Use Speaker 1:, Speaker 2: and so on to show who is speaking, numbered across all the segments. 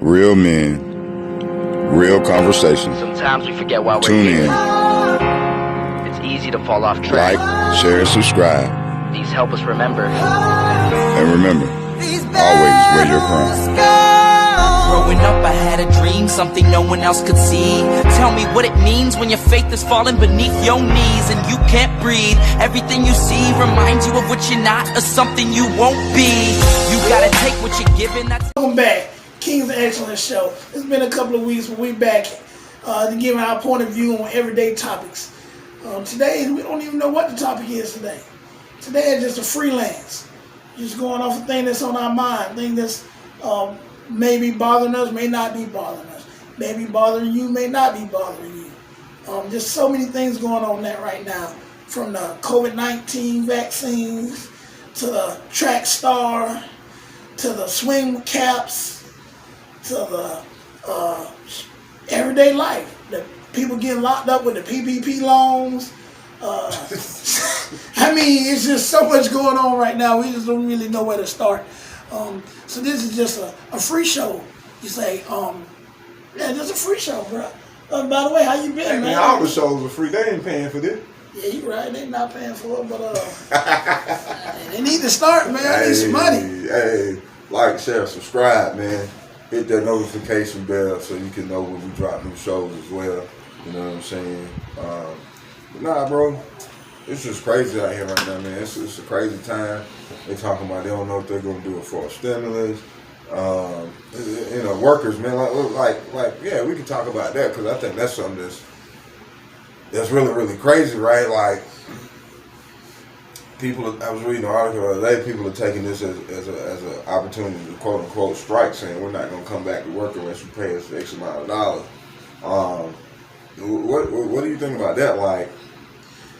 Speaker 1: Real men, real conversations.
Speaker 2: Sometimes we forget why we're
Speaker 1: Tune
Speaker 2: here.
Speaker 1: in.
Speaker 2: It's easy to fall off track.
Speaker 1: Like, share, and subscribe.
Speaker 2: These help us remember.
Speaker 1: And remember, always wear your crown.
Speaker 3: Growing up, I had a dream, something no one else could see. Tell me what it means when your faith is falling beneath your knees and you can't breathe. Everything you see reminds you of what you're not or something you won't be. You gotta take what you're given.
Speaker 4: Welcome back, Kings of Excellence Show. It's been a couple of weeks, but we're back to give our point of view on everyday topics. Today, we don't even know what the topic is today. Today is just a freelance. Just going off a thing that's on our mind, thing that's maybe bothering us, may not be bothering us. Maybe bothering you, may not be bothering you. Just so many things going on that right now, from the COVID-19 vaccines to the track star, to the swing caps, to the everyday life. The people getting locked up with the PPP loans. I mean, it's just so much going on right now. We just don't really know where to start. So this is just a free show. You say, yeah, just a free show, bro. By the way, how you been, man?
Speaker 5: All the shows are free. They ain't paying for this.
Speaker 4: Yeah, you right. They not paying for it, but they need to start, man. I need some money.
Speaker 5: Hey, like, share, subscribe, man. Hit that notification bell so you can know when we drop new shows as well. You know what I'm saying? But nah, bro, it's just crazy out here right now, man. It's a crazy time. They talking about they don't know if they're gonna do it for a stimulus. You know, workers, man. Like, yeah, we can talk about that because I think that's something that's really, really crazy, right? Like, people. I was reading an article the other day. People are taking this as an opportunity to quote unquote strike, saying we're not gonna come back to work unless you pay us X amount of dollars. What do you think about that? Like,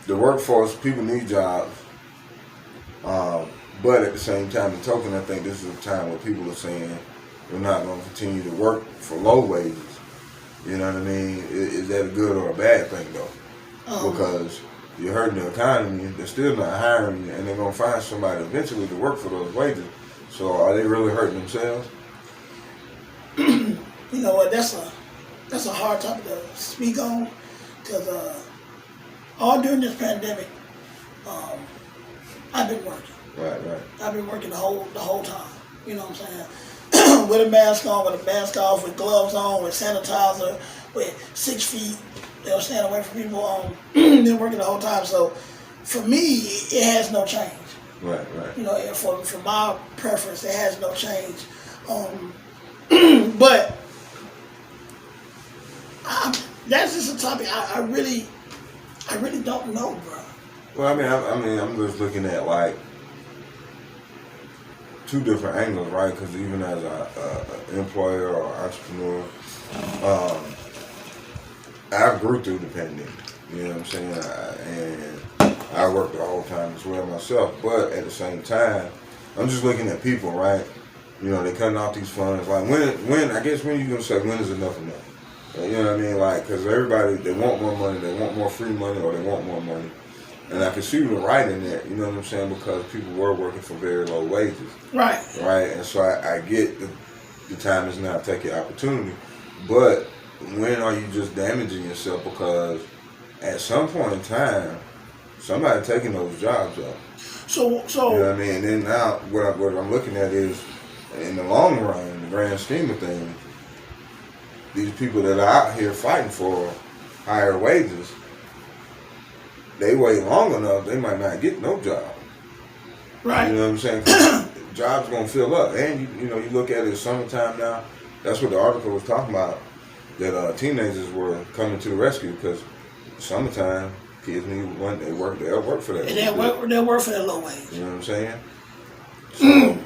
Speaker 5: the workforce, people need jobs, but at the same time, the token, I think this is a time where people are saying we're not going to continue to work for low wages. You know what I mean? Is that a good or a bad thing, though? Because you're hurting the economy, they're still not hiring you, and they're going to find somebody eventually to work for those wages. So are they really hurting themselves?
Speaker 4: You know what? That's a hard topic to speak on because all during this pandemic, I've been working.
Speaker 5: Right.
Speaker 4: I've been working the whole time. You know what I'm saying? With a mask on, with a mask off, with gloves on, with sanitizer, with 6 feet. They'll stand away from people. Been working the whole time. So for me, it has no change. Right. You know, for my preference, it has no change. But that's just a topic I really don't know, bro.
Speaker 5: Well, I mean, I'm just looking at like two different angles, right? Because even as an employer or entrepreneur, I grew through the pandemic. You know what I'm saying? And I worked the whole time as well myself. But at the same time, I'm just looking at people, right? You know, they cutting off these funds. Like when I guess when you gonna say when is enough enough? You know what I mean? Like, because everybody, they want more money, they want more free money, or they want more money. And I can see the right in that, you know what I'm saying? Because people were working for very low wages. Right. And so I get the time is now to take your opportunity. But when are you just damaging yourself? Because at some point in time, somebody taking those jobs up. So you know what I mean? And then now, what I'm looking at is, in the long run, in the grand scheme of things, these people that are out here fighting for higher wages, they wait long enough, they might not get no job. Right. You know what I'm saying? 'Cause jobs gonna fill up. And you know, you look at it, summertime now, that's what the article was talking about, that teenagers were coming to the rescue because summertime, kids need one, they'll work for that. And they'll work for that low wage. You know what I'm saying? So,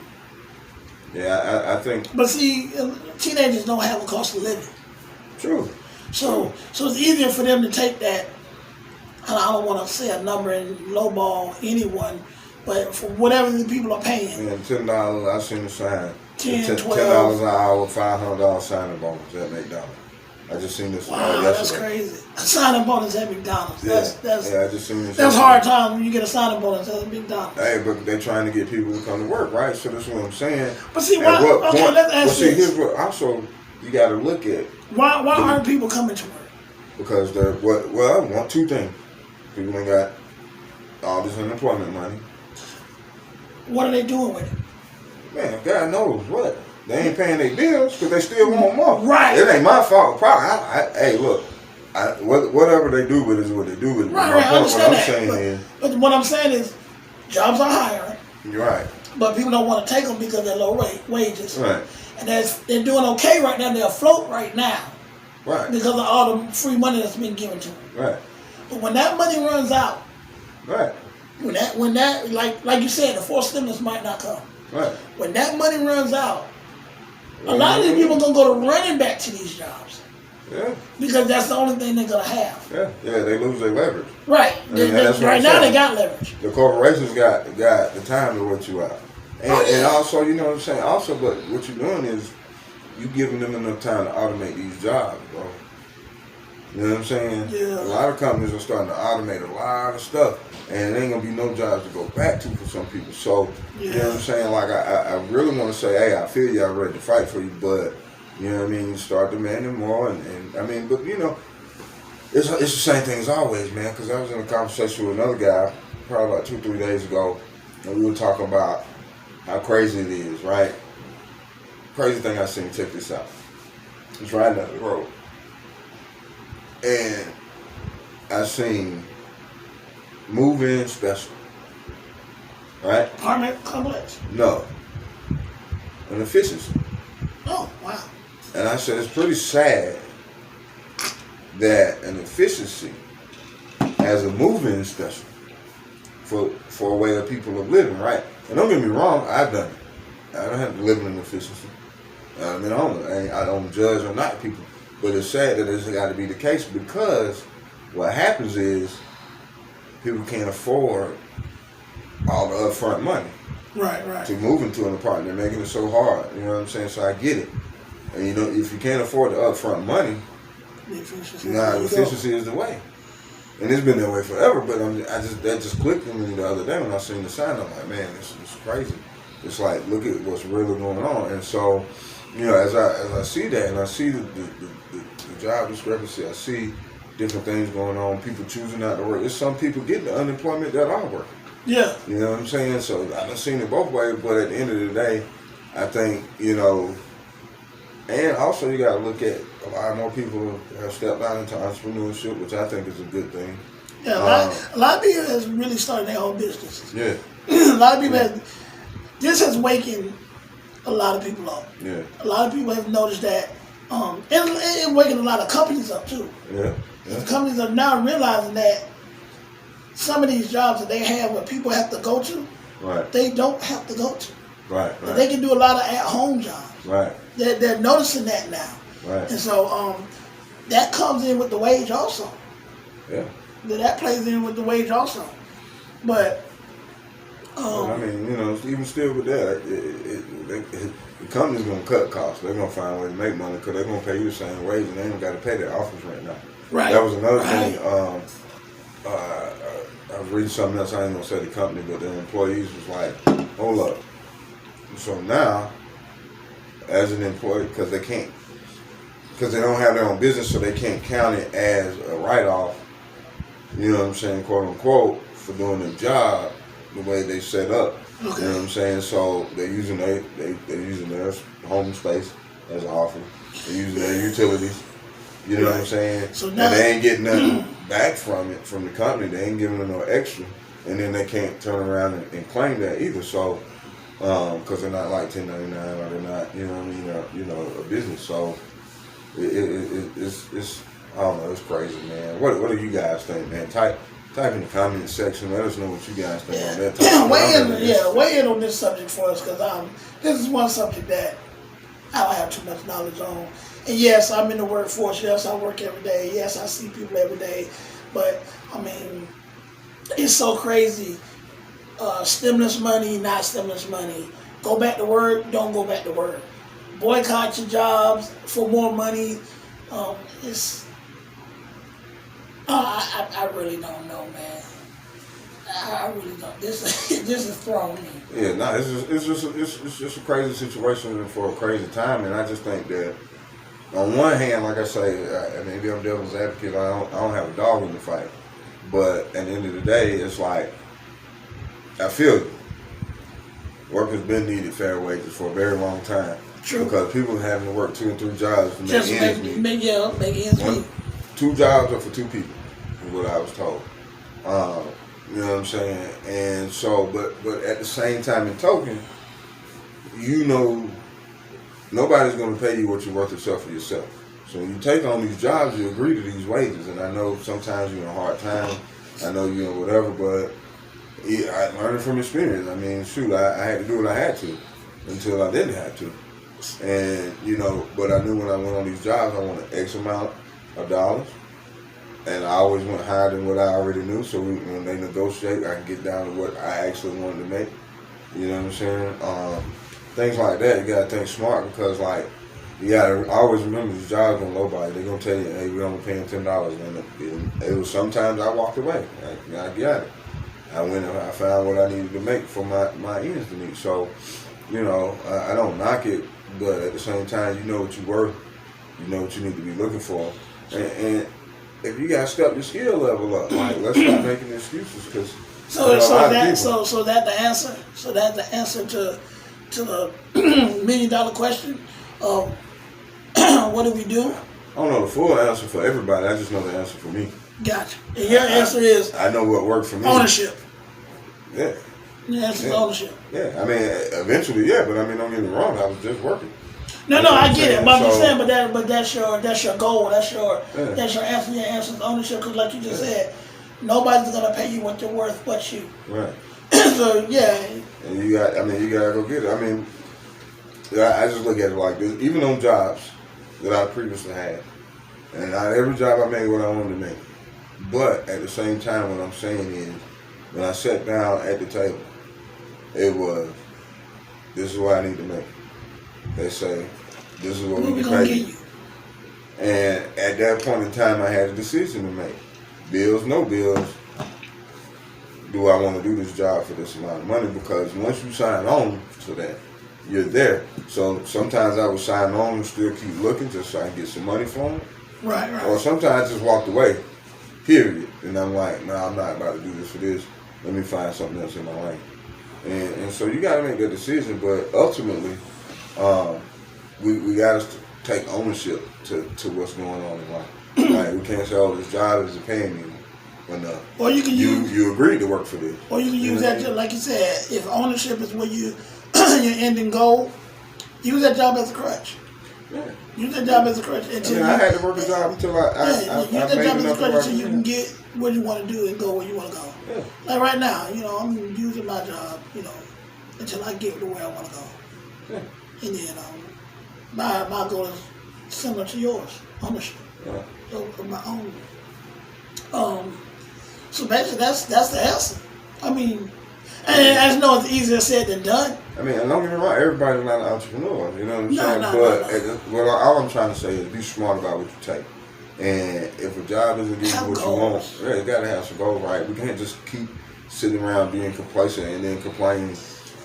Speaker 5: yeah, I think. But see, teenagers don't have a cost of living. True. So it's easier for them to take that. And I don't want to say a number and lowball anyone, but for whatever the people are paying. And $10, I seen the sign. $10 an hour, $500 signing bonus at McDonald's. I just seen this. Wow, that's crazy. A signing bonus at McDonald's. Yeah, I just seen this. That's hard time when you get a signing bonus at McDonald's. Hey, but they're trying to get people to come to work, right? So that's what I'm saying. But see, why? Okay, let's ask this. Here's what also you got to look at
Speaker 4: Why aren't people coming to work?
Speaker 5: because they're well, one two things. People ain't got all this unemployment money.
Speaker 4: What are they doing with it?
Speaker 5: Man, God knows what. They ain't paying their bills because they still want more.
Speaker 4: Right.
Speaker 5: It ain't my fault. Probably. Hey, look. Whatever they do with it is what they do with it.
Speaker 4: Right,
Speaker 5: My
Speaker 4: right. I
Speaker 5: point, what
Speaker 4: understand
Speaker 5: I'm saying
Speaker 4: that.
Speaker 5: is,
Speaker 4: But what I'm saying is, jobs are hiring,
Speaker 5: you're right.
Speaker 4: but people don't want to take them because they're low wages.
Speaker 5: Right.
Speaker 4: And they're doing okay right now. They're afloat right now
Speaker 5: Right.
Speaker 4: because of all the free money that's been given to them.
Speaker 5: Right.
Speaker 4: But when that money runs out,
Speaker 5: Right.
Speaker 4: when that like you said, the fourth stimulus might not come.
Speaker 5: Right.
Speaker 4: When that money runs out, a lot of these people are gonna go to running back to these jobs
Speaker 5: Yeah.
Speaker 4: because that's the only thing they're gonna have.
Speaker 5: Yeah. Yeah. They lose their leverage.
Speaker 4: Right.
Speaker 5: That's what
Speaker 4: Right
Speaker 5: I'm
Speaker 4: now
Speaker 5: saying.
Speaker 4: they got leverage.
Speaker 5: The corporations got the time to wait you out. And also, you know what I'm saying? Also, but what you're doing is you giving them enough time to automate these jobs, bro. You know what I'm saying?
Speaker 4: Yeah.
Speaker 5: A lot of companies are starting to automate a lot of stuff, and there ain't gonna be no jobs to go back to for some people. So, you know what I'm saying? Like, I really want to say, hey, I feel y'all ready to fight for you, but you know what I mean? You start demanding more, and I mean, but you know, it's the same thing as always, man. Because I was in a conversation with another guy probably about 2-3 days ago, and we were talking about how crazy it is, right? Crazy thing I seen, check this out. It's riding down the road. And I seen move-in special. Right?
Speaker 4: Apartment complex.
Speaker 5: No. An efficiency.
Speaker 4: Oh, wow.
Speaker 5: And I said, it's pretty sad that an efficiency as a move-in special for a way that people are living, right? And don't get me wrong, I've done it. I don't have to live in an efficiency. I mean, I don't judge or knock people, but it's sad that it's got to be the case because what happens is people can't afford all the upfront money
Speaker 4: Right.
Speaker 5: to move into an apartment. They're making it so hard. You know what I'm saying? So I get it. And you know, if you can't afford the upfront money,
Speaker 4: The efficiency.
Speaker 5: the efficiency is the way. And it's been that way forever. But that just clicked with me the other day when I seen the sign. I'm like, man, this is crazy. It's like, look at what's really going on. And so, you know, as I see that and I see the job discrepancy, I see different things going on. People choosing not to work. There's some people getting the unemployment that are working. Yeah. You know what I'm saying? So I've seen it both ways. But at the end of the day, I think, you know, and also you got to look at a lot more people have stepped out into entrepreneurship, which I think is a good thing.
Speaker 4: Yeah, a lot of people has really started their own businesses.
Speaker 5: Yeah.
Speaker 4: A lot of people this has waking a lot of people up.
Speaker 5: Yeah.
Speaker 4: A lot of people have noticed that, and waking a lot of companies up too.
Speaker 5: Yeah.
Speaker 4: The companies are now realizing that some of these jobs that they have where people have to go to,
Speaker 5: right,
Speaker 4: they don't have to go to.
Speaker 5: Right.
Speaker 4: They can do a lot of at-home jobs.
Speaker 5: Right.
Speaker 4: They're noticing that now.
Speaker 5: Right.
Speaker 4: And so that comes in with the wage also.
Speaker 5: Yeah.
Speaker 4: That plays in with the wage also. But
Speaker 5: I mean, you know, even still with that, the company's gonna cut costs. They're gonna find a way to make money because they're gonna pay you the same wage, and they ain't got to pay their office right now.
Speaker 4: Right.
Speaker 5: That was another thing. I was reading something else. I ain't gonna say the company, but the employees was like, "Hold up." So now, as an employee, because they don't have their own business, so they can't count it as a write-off. You know what I'm saying, quote unquote, for doing their job the way they set up. Okay. You know what I'm saying? So they're using their home space as an office. They're using their utilities. You know what I'm saying? So now, and they ain't getting nothing back from it, from the company. They ain't giving them no extra. And then they can't turn around and claim that either. So, because they're not like 1099 or they're not, you know what I mean, a business. So it's I don't know, it's crazy, man. What do you guys think, man? Type in the comment section. Let us know what you guys think on that.
Speaker 4: Weigh in on this subject for us, because this is one subject that I don't have too much knowledge on. And yes, I'm in the workforce. Yes, I work every day. Yes, I see people every day. But I mean, it's so crazy. Stimulus money, not stimulus money. Go back to work, don't go back to work. Boycott your jobs for more money. I really don't know, man. I really don't. This is throwing me.
Speaker 5: Yeah, no, it's just a crazy situation for a crazy time, and I just think that on one hand, like I say, maybe I'm devil's advocate. I don't have a dog in the fight, but at the end of the day, it's like I feel you. Work has been needed fair wages for a very long time.
Speaker 4: True.
Speaker 5: Because people are having to work 2 and 3 jobs to make
Speaker 4: Just
Speaker 5: ends meet.
Speaker 4: make ends meet.
Speaker 5: 2 jobs are for 2 people, is what I was told. You know what I'm saying? And so, but at the same time, in token, you know, nobody's going to pay you what you're worth yourself for yourself. So when you take on these jobs, you agree to these wages. And I know sometimes you're in a hard time. I know you're in whatever, but I learned it from experience. I mean, shoot, I had to do what I had to until I didn't have to. And, you know, but I knew when I went on these jobs, I wanted X amount of dollars. And I always went higher than what I already knew. So when they negotiate, I can get down to what I actually wanted to make. You know what I'm saying? Things like that, you got to think smart because, like, you got to always remember these jobs don't lowbody. They're going to tell you, hey, we only paying $10. And it was sometimes I walked away. I got it. I went and I found what I needed to make for my ends to meet. So, you know, I don't knock it, but at the same time, you know what you're worth. You know what you need to be looking for. And if you got to step your skill level up, like, let's stop making excuses because
Speaker 4: So that the answer to the $1 million question of what do we do?
Speaker 5: I don't know the full answer for everybody. I just know the answer for me.
Speaker 4: Gotcha. And your answer is
Speaker 5: I know what worked for me.
Speaker 4: ownership.
Speaker 5: Yeah.
Speaker 4: Your answer is ownership.
Speaker 5: Yeah. I mean, eventually, yeah. But I mean, don't get me wrong. I was just working.
Speaker 4: No, I get it. But I'm just
Speaker 5: So-
Speaker 4: saying, but that's your goal. That's your answer. Your answer is ownership. Because like you just said, nobody's gonna pay you what you're worth but you.
Speaker 5: Right.
Speaker 4: So yeah.
Speaker 5: And you gotta go get it. I mean, I just look at it like this. Even on jobs that I previously had, and every job I made what I wanted to make. But at the same time, what I'm saying is, when I sat down at the table, it was, this is what I need to make. They say, this is what we can pay you. And at that point in time, I had a decision to make. Bills, no bills. Do I want to do this job for this amount of money? Because once you sign on to that, you're there. So sometimes I would sign on and still keep looking just so I can get some money from it.
Speaker 4: Right.
Speaker 5: Or sometimes I just walked away, period. And I'm like, no, I'm not about to do this for this. Let me find something else in my lane. And so you got to make that decision. But ultimately, we got to take ownership to what's going on in life. Like, we can't say, oh, this job isn't paying me enough.
Speaker 4: Or you can
Speaker 5: you agreed to work for this.
Speaker 4: Or you can use that, like you said, if ownership is where you your ending goal, use that job as a crutch.
Speaker 5: Yeah.
Speaker 4: Use that job as a crutch until
Speaker 5: I had to work a job until I
Speaker 4: use that
Speaker 5: made
Speaker 4: job as a
Speaker 5: enough
Speaker 4: crutch
Speaker 5: to
Speaker 4: until you can get what you want to do and go where you want to go.
Speaker 5: Yeah.
Speaker 4: Like right now, you know, I'm using my job, you know, until I get to where I want to go.
Speaker 5: Yeah.
Speaker 4: And then my goal is similar to yours, ownership.
Speaker 5: Yeah.
Speaker 4: So my own. So basically, that's the answer. I mean, and I just know it's easier said than done.
Speaker 5: I mean, and don't get me wrong, everybody's not an entrepreneur, you know what I'm saying?
Speaker 4: No.
Speaker 5: But all I'm trying to say is be smart about what you take. And if a job isn't giving you what you want, yeah, you got to have some goals, right? We can't just keep sitting around being complacent and then complaining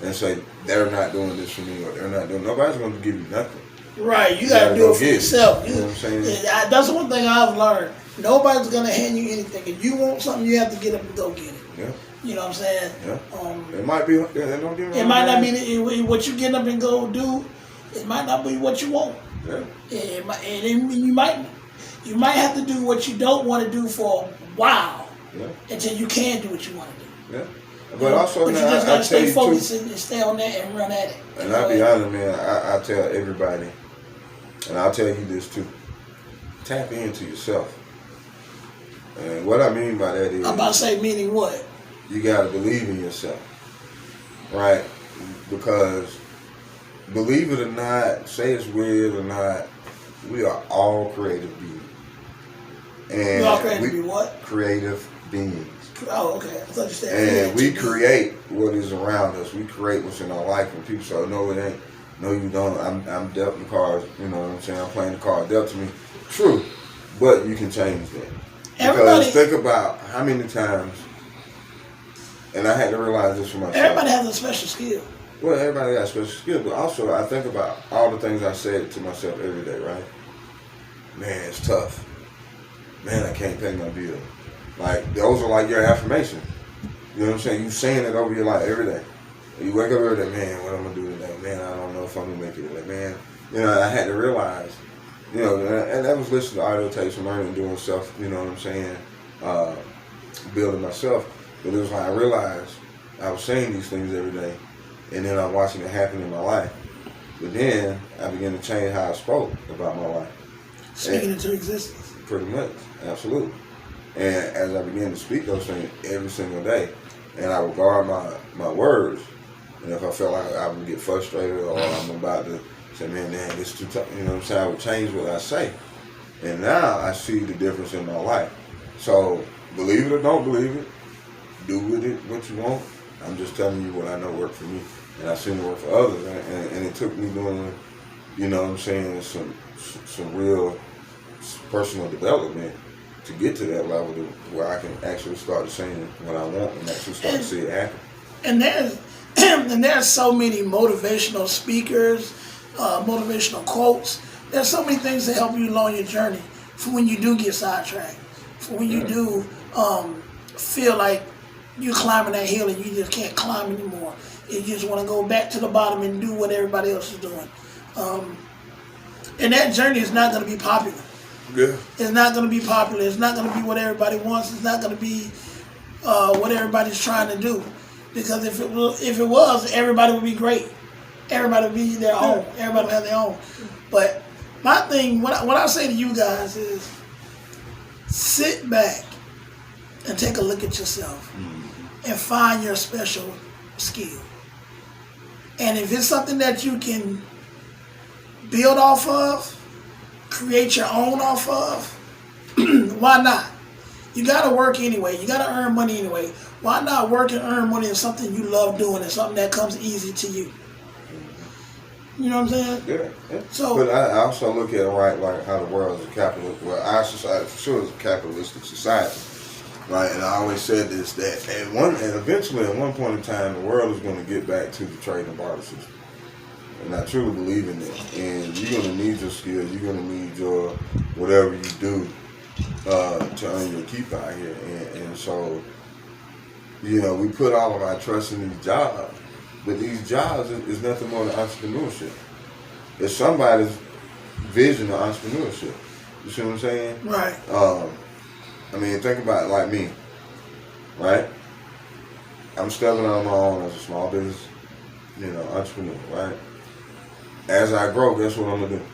Speaker 5: and say, they're not doing this for me or they're not doing, nobody's going to give you nothing.
Speaker 4: Right, you got to do it for yourself.
Speaker 5: You know what I'm saying?
Speaker 4: That's one thing I've learned. Nobody's going to hand you anything. If you want something, you have to get up and go get it.
Speaker 5: Yeah.
Speaker 4: You know what I'm saying?
Speaker 5: Yeah. It might be, don't get me wrong.
Speaker 4: It might not be what you get up and go do. It might not be what you want.
Speaker 5: Yeah.
Speaker 4: You might have to do what you don't want to do for a while until you can do what you want to do.
Speaker 5: Yeah. But also,
Speaker 4: you just got to stay focused and stay on that and run at it.
Speaker 5: And I'll be honest, man, I tell everybody, and I'll tell you this too, tap into yourself. And what I mean by that is,
Speaker 4: I'm about to say, meaning what?
Speaker 5: You got to believe in yourself, right? Because believe it or not, say it's weird or not, we are all creative beings. And
Speaker 4: we all creative beings what?
Speaker 5: Creative beings.
Speaker 4: Oh, okay. I thought you said.
Speaker 5: And we create what is around us. We create what's in our life. And people say, no, it ain't. No, you don't. I'm dealt the cards. You know what I'm saying? I'm playing the card dealt to me. True. But you can change that. Because think about how many times, and I had to realize this for myself.
Speaker 4: Everybody has a special skill.
Speaker 5: Well, everybody got a special skill, but also I think about all the things I said to myself every day, right? man, it's tough. Man, I can't pay my bill. Like, those are like your affirmation. You know what I'm saying? You saying it over your life every day. You wake up every day, man, what I'm going to do today? Man, I don't know if I'm going to make it today. Man, you know, I had to realize, you know, and that was listening to audio tapes and learning and doing stuff, you know what I'm saying, building myself. But it was like I realized I was saying these things every day, and then I'm watching it happen in my life. But then I began to change how I spoke about my life.
Speaker 4: Speaking into existence.
Speaker 5: Pretty much, absolutely. And as I began to speak those things every single day, and I would guard my words, and if I felt like I would get frustrated or I'm about to say, man, damn, this is too tough, you know what I'm saying, I would change what I say. And now I see the difference in my life. So, believe it or don't believe it, do with it what you want. I'm just telling you what I know worked for me, and I've seen it work for others. And it took me doing, you know what I'm saying, some real personal development to get to that level where I can actually start saying what I want and actually start to see it happen.
Speaker 4: And there's so many motivational speakers, motivational quotes. There's so many things that help you along your journey for when you do get sidetracked, for when you do feel like you're climbing that hill and you just can't climb anymore. You just want to go back to the bottom and do what everybody else is doing. And that journey is not going to be popular.
Speaker 5: Yeah.
Speaker 4: It's not going to be popular. It's not going to be what everybody wants. It's not going to be what everybody's trying to do. Because if it was, everybody would be great. Everybody would be their own. Everybody would have their own. But my thing, what I say to you guys is, sit back and take a look at yourself and find your special skill. And if it's something that you can build off of, create your own off of, why not? You gotta work anyway. You gotta earn money anyway. Why not work and earn money in something you love doing and something that comes easy to you? You know what I'm saying?
Speaker 5: Yeah.
Speaker 4: So,
Speaker 5: but I also look at it right, like how the world is a capitalist. Well, our society for sure is a capitalistic society, right? And I always said this, that eventually at one point in time, the world is going to get back to the trade and barter system. And I truly believe in that. And you're going to need your skills. You're going to need your whatever you do to earn your keep out here. And so, you know, we put all of our trust in these jobs. But these jobs is nothing more than entrepreneurship. It's somebody's vision of entrepreneurship. You see what I'm saying?
Speaker 4: right.
Speaker 5: I mean, think about it like me, right? I'm stepping on my own as a small business, you know, entrepreneur, right? As I grow, guess what I'm gonna do?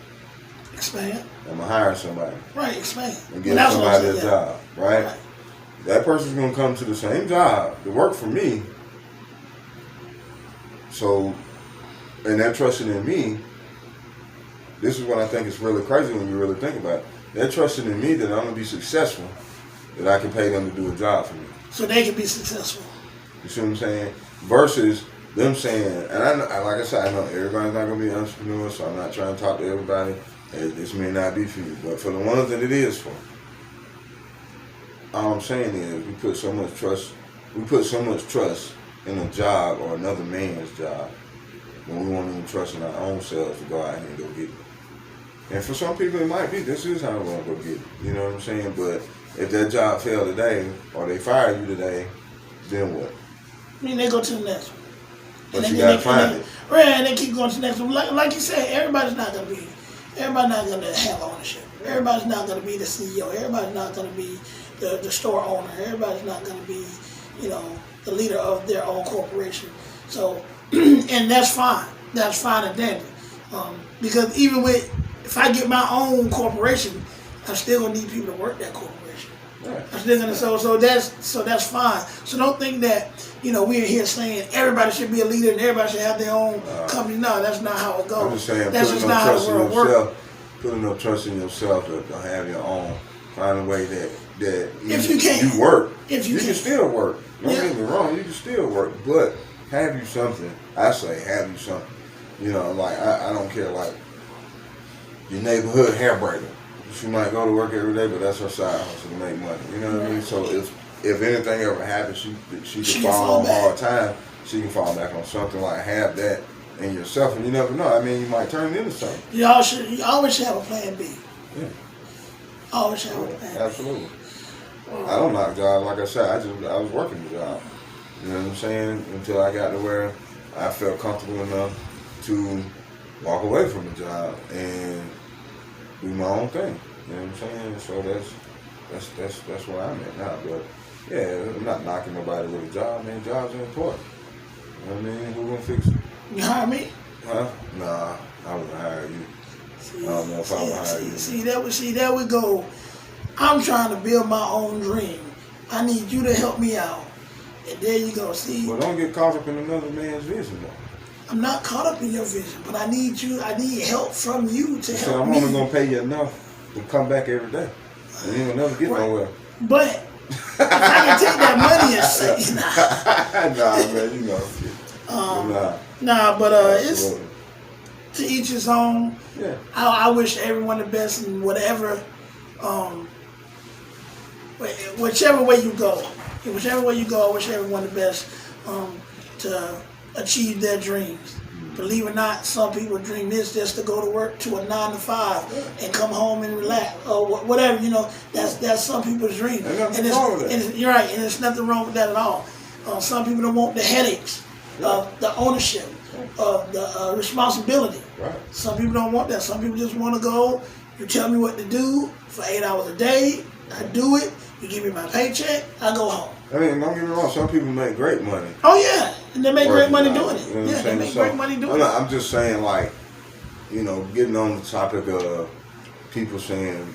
Speaker 4: Expand.
Speaker 5: I'm gonna hire somebody
Speaker 4: Right, expand.
Speaker 5: and give somebody a job, right? That person's gonna come to the same job to work for me. So, and they're trusting in me. This is what I think is really crazy when you really think about it. They're trusting in me that I'm gonna be successful, that I can pay them to do a job for me.
Speaker 4: So they can be successful.
Speaker 5: You see what I'm saying? Versus them saying, and like I said, I know everybody's not gonna be an entrepreneur, so I'm not trying to talk to everybody. This may not be for you, but for the ones that it is for, all I'm saying is we put so much trust in a job or another man's job when we won't even trust in our own selves to go out here and go get it. And for some people it might be, this is how we're gonna go get it. You know what I'm saying? But if that job failed today or they fire you today, then what?
Speaker 4: I mean, they go to the next one.
Speaker 5: But you gotta find it.
Speaker 4: Right, and they keep going to the next one. Like you said, everybody's not gonna have ownership. Everybody's not gonna be the CEO. Everybody's not gonna be the store owner. Everybody's not gonna be, you know, the leader of their own corporation. So, and that's fine. That's fine and dandy. Because even if I get my own corporation, I'm still gonna need people to work that corporation.
Speaker 5: Right.
Speaker 4: I'm still gonna so that's fine. So don't think that, you know, we're here saying everybody should be a leader and everybody should have their own company. No, that's not how it goes.
Speaker 5: I'm just saying,
Speaker 4: that's just not how the world works.
Speaker 5: Putting no trust in yourself to have your own. Find a way that
Speaker 4: if you can,
Speaker 5: you work.
Speaker 4: If you
Speaker 5: can still work. Don't get me wrong, you can still work, but have you something. I say have you something. You know, like I don't care, like your neighborhood hair braider. She might go to work every day, but that's her side hustle to make money. You know what I mean? So if anything ever happens, she can fall on hard time. She can fall back on something, like have that in yourself, and you never know. I mean, you might turn it into something.
Speaker 4: You always should have a plan B.
Speaker 5: Yeah.
Speaker 4: Always have a plan.
Speaker 5: Absolutely. I don't knock jobs. Like I said, I was working the job. You know what I'm saying? Until I got to where I felt comfortable enough to walk away from the job and do my own thing. You know what I'm saying? So that's where I'm at now. But yeah, I'm not knocking nobody with a job, man. Jobs are important. You know what I mean? Who gonna fix it?
Speaker 4: You hire me?
Speaker 5: Huh? Nah, I wouldn't hire you. I don't know if I would hire you.
Speaker 4: See, there we go. I'm trying to build my own dream. I need you to help me out. And there you go. See,
Speaker 5: But don't get caught up in another man's vision, though.
Speaker 4: I'm not caught up in your vision, but I need help from you to
Speaker 5: So
Speaker 4: help
Speaker 5: I'm
Speaker 4: me.
Speaker 5: only gonna pay you enough to come back every day, and you will never get nowhere.
Speaker 4: But if I can take that money and say,
Speaker 5: Nah, man, you know.
Speaker 4: nah, but it's
Speaker 5: Absolutely.
Speaker 4: to each his own.
Speaker 5: Yeah.
Speaker 4: I wish everyone the best in whatever, whichever way you go. Whichever way you go, I wish everyone the best to achieve their dreams. Believe it or not, some people dream this just to go to work to a 9 to 5 and come home and relax or whatever. You know, that's some people's dream.
Speaker 5: There's nothing wrong with that.
Speaker 4: You're right, and there's nothing wrong with that at all. Some people don't want the headaches of the ownership, of the responsibility.
Speaker 5: Right.
Speaker 4: Some people don't want that. Some people just want to go. You tell me what to do for 8 hours a day. I do it. You give me my paycheck. I go home.
Speaker 5: I mean, don't get me wrong. Some people make great money.
Speaker 4: Oh yeah, and they make great
Speaker 5: working
Speaker 4: money
Speaker 5: out,
Speaker 4: doing
Speaker 5: you know
Speaker 4: it.
Speaker 5: what I'm
Speaker 4: Yeah, they
Speaker 5: saying?
Speaker 4: make
Speaker 5: So,
Speaker 4: great money doing it.
Speaker 5: I'm just saying, like, you know, getting on the topic of people saying,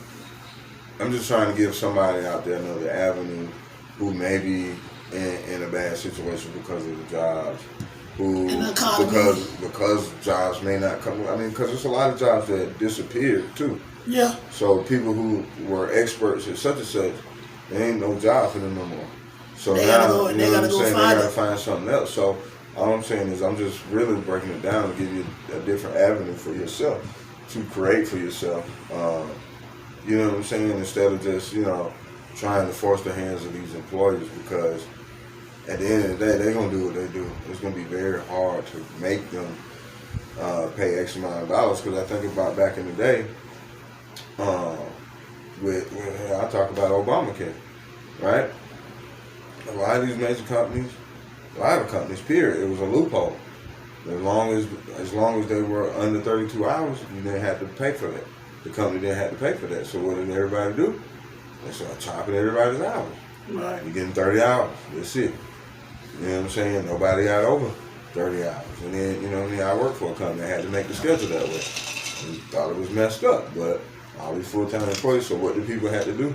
Speaker 5: I'm just trying to give somebody out there another avenue who may be in a bad situation because of the jobs, who
Speaker 4: And the economy.
Speaker 5: because jobs may not come. I mean, because there's a lot of jobs that disappeared too.
Speaker 4: Yeah,
Speaker 5: So people who were experts at such and such, there ain't no job for them no more. So
Speaker 4: They
Speaker 5: now,
Speaker 4: gotta go-
Speaker 5: you
Speaker 4: they
Speaker 5: know
Speaker 4: gotta
Speaker 5: what I'm
Speaker 4: go
Speaker 5: saying?
Speaker 4: find
Speaker 5: They gotta
Speaker 4: it.
Speaker 5: find something else. So all I'm saying is I'm just really breaking it down to give you a different avenue for yourself, to create for yourself. You know what I'm saying? Instead of just, you know, trying to force the hands of these employers, because at the end of the day, they're going to do what they do. It's going to be very hard to make them pay X amount of dollars, because I think about back in the day, I talk about Obamacare, right? A lot of these major companies, a lot of companies, period, it was a loophole. As long as they were under 32 hours, you didn't have to pay for that. The company didn't have to pay for that. So what did everybody do? They started chopping everybody's hours.
Speaker 4: right.
Speaker 5: You're getting 30 hours. That's it. You know what I'm saying? Nobody got over 30 hours. And then, you know what I mean? I worked for a company that had to make the schedule that way. We thought it was messed up, but all these full-time employees, so what did people have to do?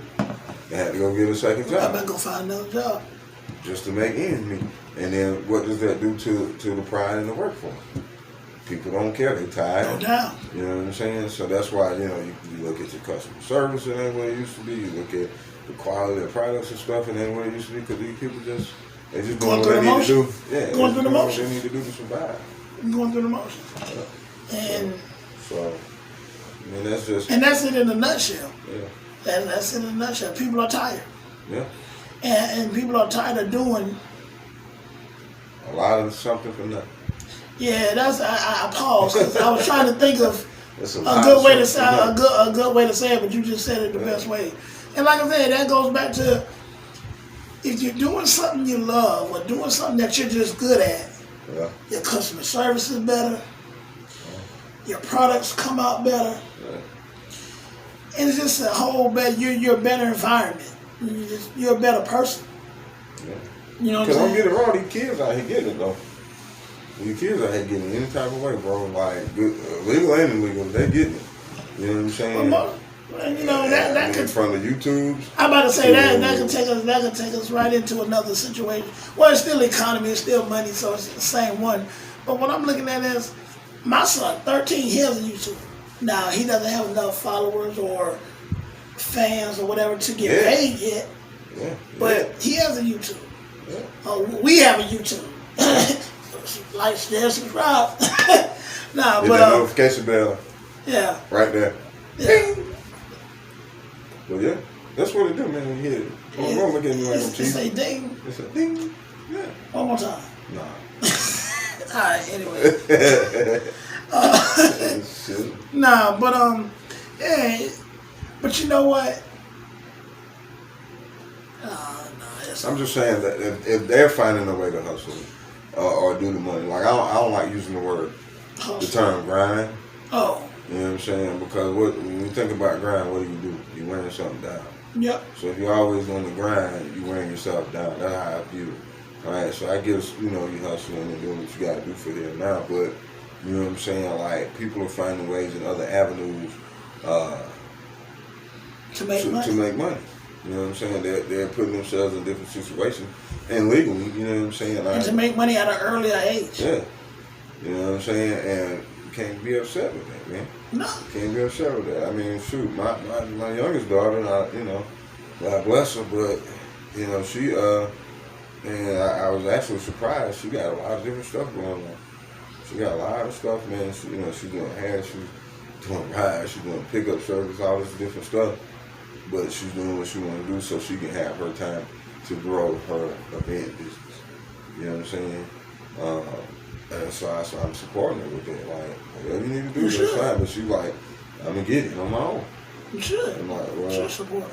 Speaker 5: They had to go get a second
Speaker 4: I
Speaker 5: job
Speaker 4: better go find another job.
Speaker 5: just to make ends meet. And then what does that do to the pride in the workforce? People don't care. They tired.
Speaker 4: No doubt.
Speaker 5: You know what I'm saying? So that's why, you know, you look at your customer service, it ain't what it used to be. You look at the quality of products and stuff, it ain't what it used to be, because these people they just doing what they need to do. Yeah,
Speaker 4: Going through the
Speaker 5: what
Speaker 4: motions.
Speaker 5: they need to do to survive.
Speaker 4: I'm going through the motions. And
Speaker 5: So, I mean, that's just,
Speaker 4: that's it in a nutshell.
Speaker 5: yeah,
Speaker 4: That's it in a nutshell. People are tired.
Speaker 5: yeah.
Speaker 4: And people are tired of doing.
Speaker 5: A lot of something for nothing.
Speaker 4: Yeah, I paused because I was trying to think of
Speaker 5: That's
Speaker 4: a
Speaker 5: lot
Speaker 4: good
Speaker 5: of
Speaker 4: way to
Speaker 5: something
Speaker 4: say
Speaker 5: for nothing.
Speaker 4: a good way to say it, but you just said it the best way. And like I said, that goes back to if you're doing something you love or doing something that you're just good at,
Speaker 5: Yeah,
Speaker 4: your customer service is better, your products come out better,
Speaker 5: yeah.
Speaker 4: and it's just a whole better. You're a better environment. You're a better person.
Speaker 5: Yeah.
Speaker 4: You know what
Speaker 5: Because
Speaker 4: I'm
Speaker 5: don't get
Speaker 4: saying?
Speaker 5: it wrong, these kids out here getting it though. These kids out here getting it any type of way, bro. Like good, legal and illegal, they getting it. You know what I'm saying?
Speaker 4: Well, you know that could.
Speaker 5: from the YouTubes.
Speaker 4: I'm about to say that could take us right into another situation. Well, it's still economy, it's still money, so it's the same one. But what I'm looking at is my son, 13, he has a YouTube. Now he doesn't have enough followers or fans or whatever to get paid yet,
Speaker 5: Yeah,
Speaker 4: but he has a YouTube.
Speaker 5: yeah.
Speaker 4: We have a YouTube. Like, share, subscribe. Nah,
Speaker 5: Hit
Speaker 4: but
Speaker 5: that notification bell
Speaker 4: yeah,
Speaker 5: right there.
Speaker 4: yeah.
Speaker 5: Well, yeah, that's what it do, man. When you hit it, don't look at me like I'm
Speaker 4: It's a
Speaker 5: cheating.
Speaker 4: ding.
Speaker 5: It's a ding. Yeah.
Speaker 4: One more time.
Speaker 5: Nah.
Speaker 4: All right. Anyway.
Speaker 5: Shit.
Speaker 4: Nah, but yeah, but you know what?
Speaker 5: I'm just saying that if they're finding a way to hustle or do the money, like I don't like using the term grind.
Speaker 4: Oh.
Speaker 5: You know what I'm saying? Because when you think about grind, what do? You wearing something down.
Speaker 4: Yep.
Speaker 5: So if you're always on the grind, you're wearing yourself down. That's how I view it. All right. So I guess you hustling and doing what you got to do for here now, but you know what I'm saying? Like people are finding ways in other avenues
Speaker 4: to make
Speaker 5: money. You know what I'm saying? They're putting themselves in different situations and legally. You know what I'm saying?
Speaker 4: And to make money at an earlier age.
Speaker 5: Yeah. You know what I'm saying? And you can't be upset with that, man.
Speaker 4: No.
Speaker 5: You can't be upset with that. I mean, shoot, my youngest daughter, God bless her, but she and I was actually surprised. She got a lot of different stuff going on. She got a lot of stuff, man. She's doing hair, she's doing rides, she's doing pickup service, all this different stuff. But she's doing what she want to do so she can have her time to grow her event business. You know what I'm saying? And so I'm supporting her with that. Like, whatever you need to do, that's fine. But she's like, I'm going to get it on my own.
Speaker 4: You should.
Speaker 5: I'm like, well,
Speaker 4: you should support her.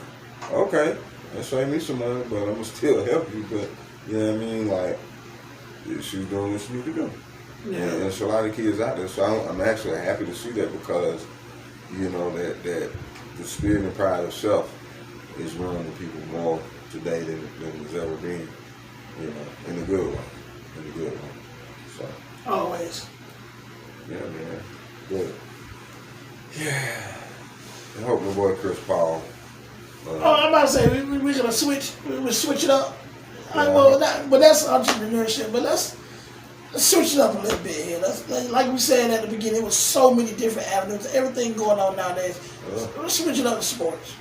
Speaker 5: Okay. That save me some money, but I'm going to still help you. But, you know what I mean? Like, she's doing what she need to do. Yeah. And there's a lot of kids out there. So I'm actually happy to see that because, that the spirit and pride of self is running people more today than it's ever been, in the good one. So.
Speaker 4: Always.
Speaker 5: Yeah, man. Good. Yeah. I hope my boy Chris Paul.
Speaker 4: I'm about to say we're gonna switch. We switch it up. But that's entrepreneurship. But let's switch it up a little bit here. Like we said at the beginning, there was so many different avenues, everything going on nowadays. Let's switch it up to sports.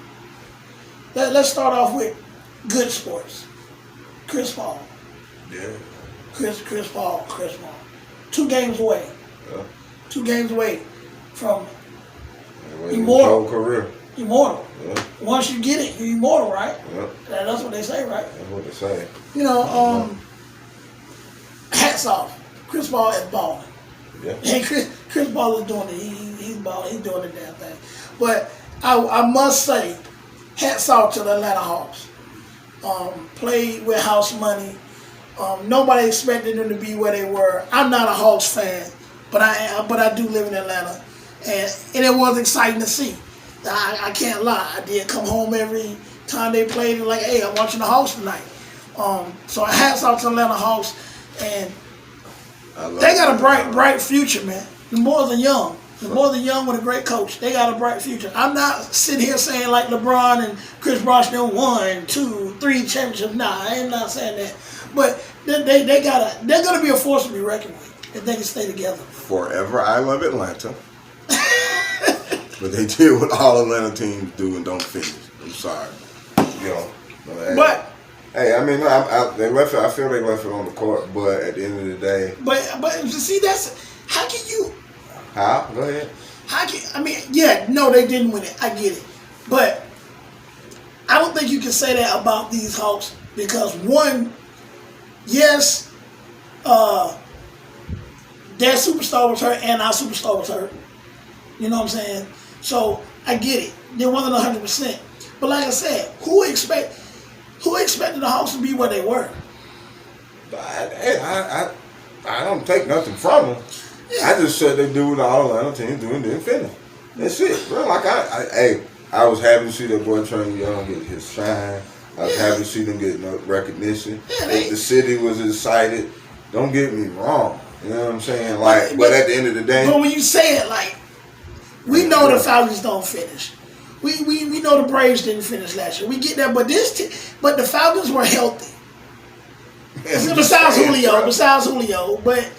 Speaker 4: Let's start off with good sports. Chris Paul.
Speaker 5: Yeah.
Speaker 4: Chris Paul. 2 games away.
Speaker 5: Yeah.
Speaker 4: 2 games away from
Speaker 5: immortal. Whole career.
Speaker 4: Immortal.
Speaker 5: Yeah.
Speaker 4: Once you get it, you're immortal, right?
Speaker 5: Yeah.
Speaker 4: That's what they say, right?
Speaker 5: That's what they say.
Speaker 4: Hats off. Chris Paul is balling.
Speaker 5: Yeah.
Speaker 4: And Chris Paul is doing it. He's balling. He's doing the damn thing. But I must say, hats off to the Atlanta Hawks. Played with house money. Nobody expected them to be where they were. I'm not a Hawks fan, but I do live in Atlanta, and it was exciting to see. I can't lie. I did come home every time they played and like, hey, I'm watching the Hawks tonight. So hats off to Atlanta Hawks, and they got a bright future, man. The boys are young. The boys are young with a great coach. They got a bright future. I'm not sitting here saying like LeBron and Chris Bosh done 1, 2, 3 championships. Nah, I am not saying that. But they're gonna be a force to be reckoned with if they can stay together.
Speaker 5: Forever, I love Atlanta. But they did what all Atlanta teams do and don't finish. I'm sorry. But hey, I mean, they left it. I feel they left it on the court, but at the end of the day.
Speaker 4: But see, that's how can you?
Speaker 5: How? Go ahead.
Speaker 4: They didn't win it. I get it, but I don't think you can say that about these Hawks because one, yes, their superstar was hurt and our superstar was hurt. You know what I'm saying? So I get it. They wasn't 100%. But like I said, who expected the Hawks to be where they were?
Speaker 5: I don't take nothing from them. Yeah. I just said they do what all Atlanta teams do and didn't finish. That's it. Bro, like I was happy to see that boy Trae Young get his shine. I was happy to see them get recognition. The city was excited. Don't get me wrong. You know what I'm saying? But at the end of the day.
Speaker 4: But when you say it, we know the Falcons don't finish. We know the Braves didn't finish last year. We get that, but the Falcons were healthy. Besides Julio, but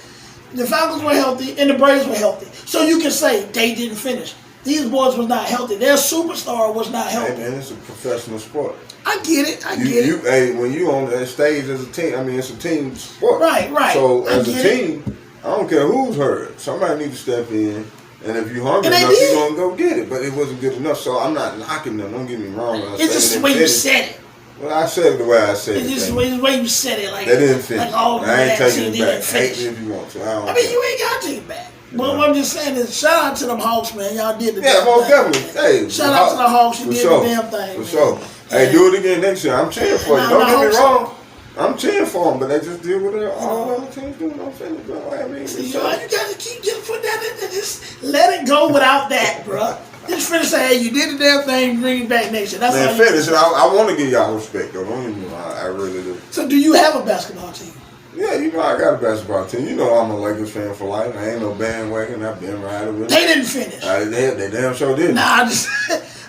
Speaker 4: the Falcons were healthy and the Braves were healthy. So you can say they didn't finish. These boys was not healthy. Their superstar was not healthy.
Speaker 5: Hey man, it's a professional sport.
Speaker 4: I get it.
Speaker 5: Hey, when you on that stage as a team, it's a team sport.
Speaker 4: Right.
Speaker 5: So as a team, I don't care who's hurt. Somebody needs to step in. And if you're hungry enough, you're going to go get it. But it wasn't good enough. So I'm not knocking them. Don't get me wrong.
Speaker 4: It's just the way you said it.
Speaker 5: Well, I said it the way I said it.
Speaker 4: It's just the way you said it.
Speaker 5: They didn't finish. I ain't taking it back.
Speaker 4: Hate
Speaker 5: me if you want to.
Speaker 4: You ain't got to take it back. But what I'm just saying is, shout out to them Hawks, man. Y'all did the
Speaker 5: damn thing. Yeah, most definitely. Hey,
Speaker 4: shout out to the Hawks. You did the damn thing.
Speaker 5: For sure. Hey, do it again next year. I'm cheering for you. Don't get me wrong. I'm cheering for them, but they just deal with it. All other teams doing. I'm saying, bro. I mean,
Speaker 4: See, you gotta keep just put that in there. Just let it go without that, bro. Just finish saying, hey, you did the damn thing, bring it back next year. That's
Speaker 5: man,
Speaker 4: all you
Speaker 5: finish it. I want to give y'all respect, though. Don't even I really do.
Speaker 4: So do you have a basketball team?
Speaker 5: Yeah, you know I got a basketball team. You know I'm a Lakers fan for life. I ain't no bandwagon. I've been riding with
Speaker 4: They
Speaker 5: it.
Speaker 4: didn't finish.
Speaker 5: They damn sure didn't.
Speaker 4: Nah,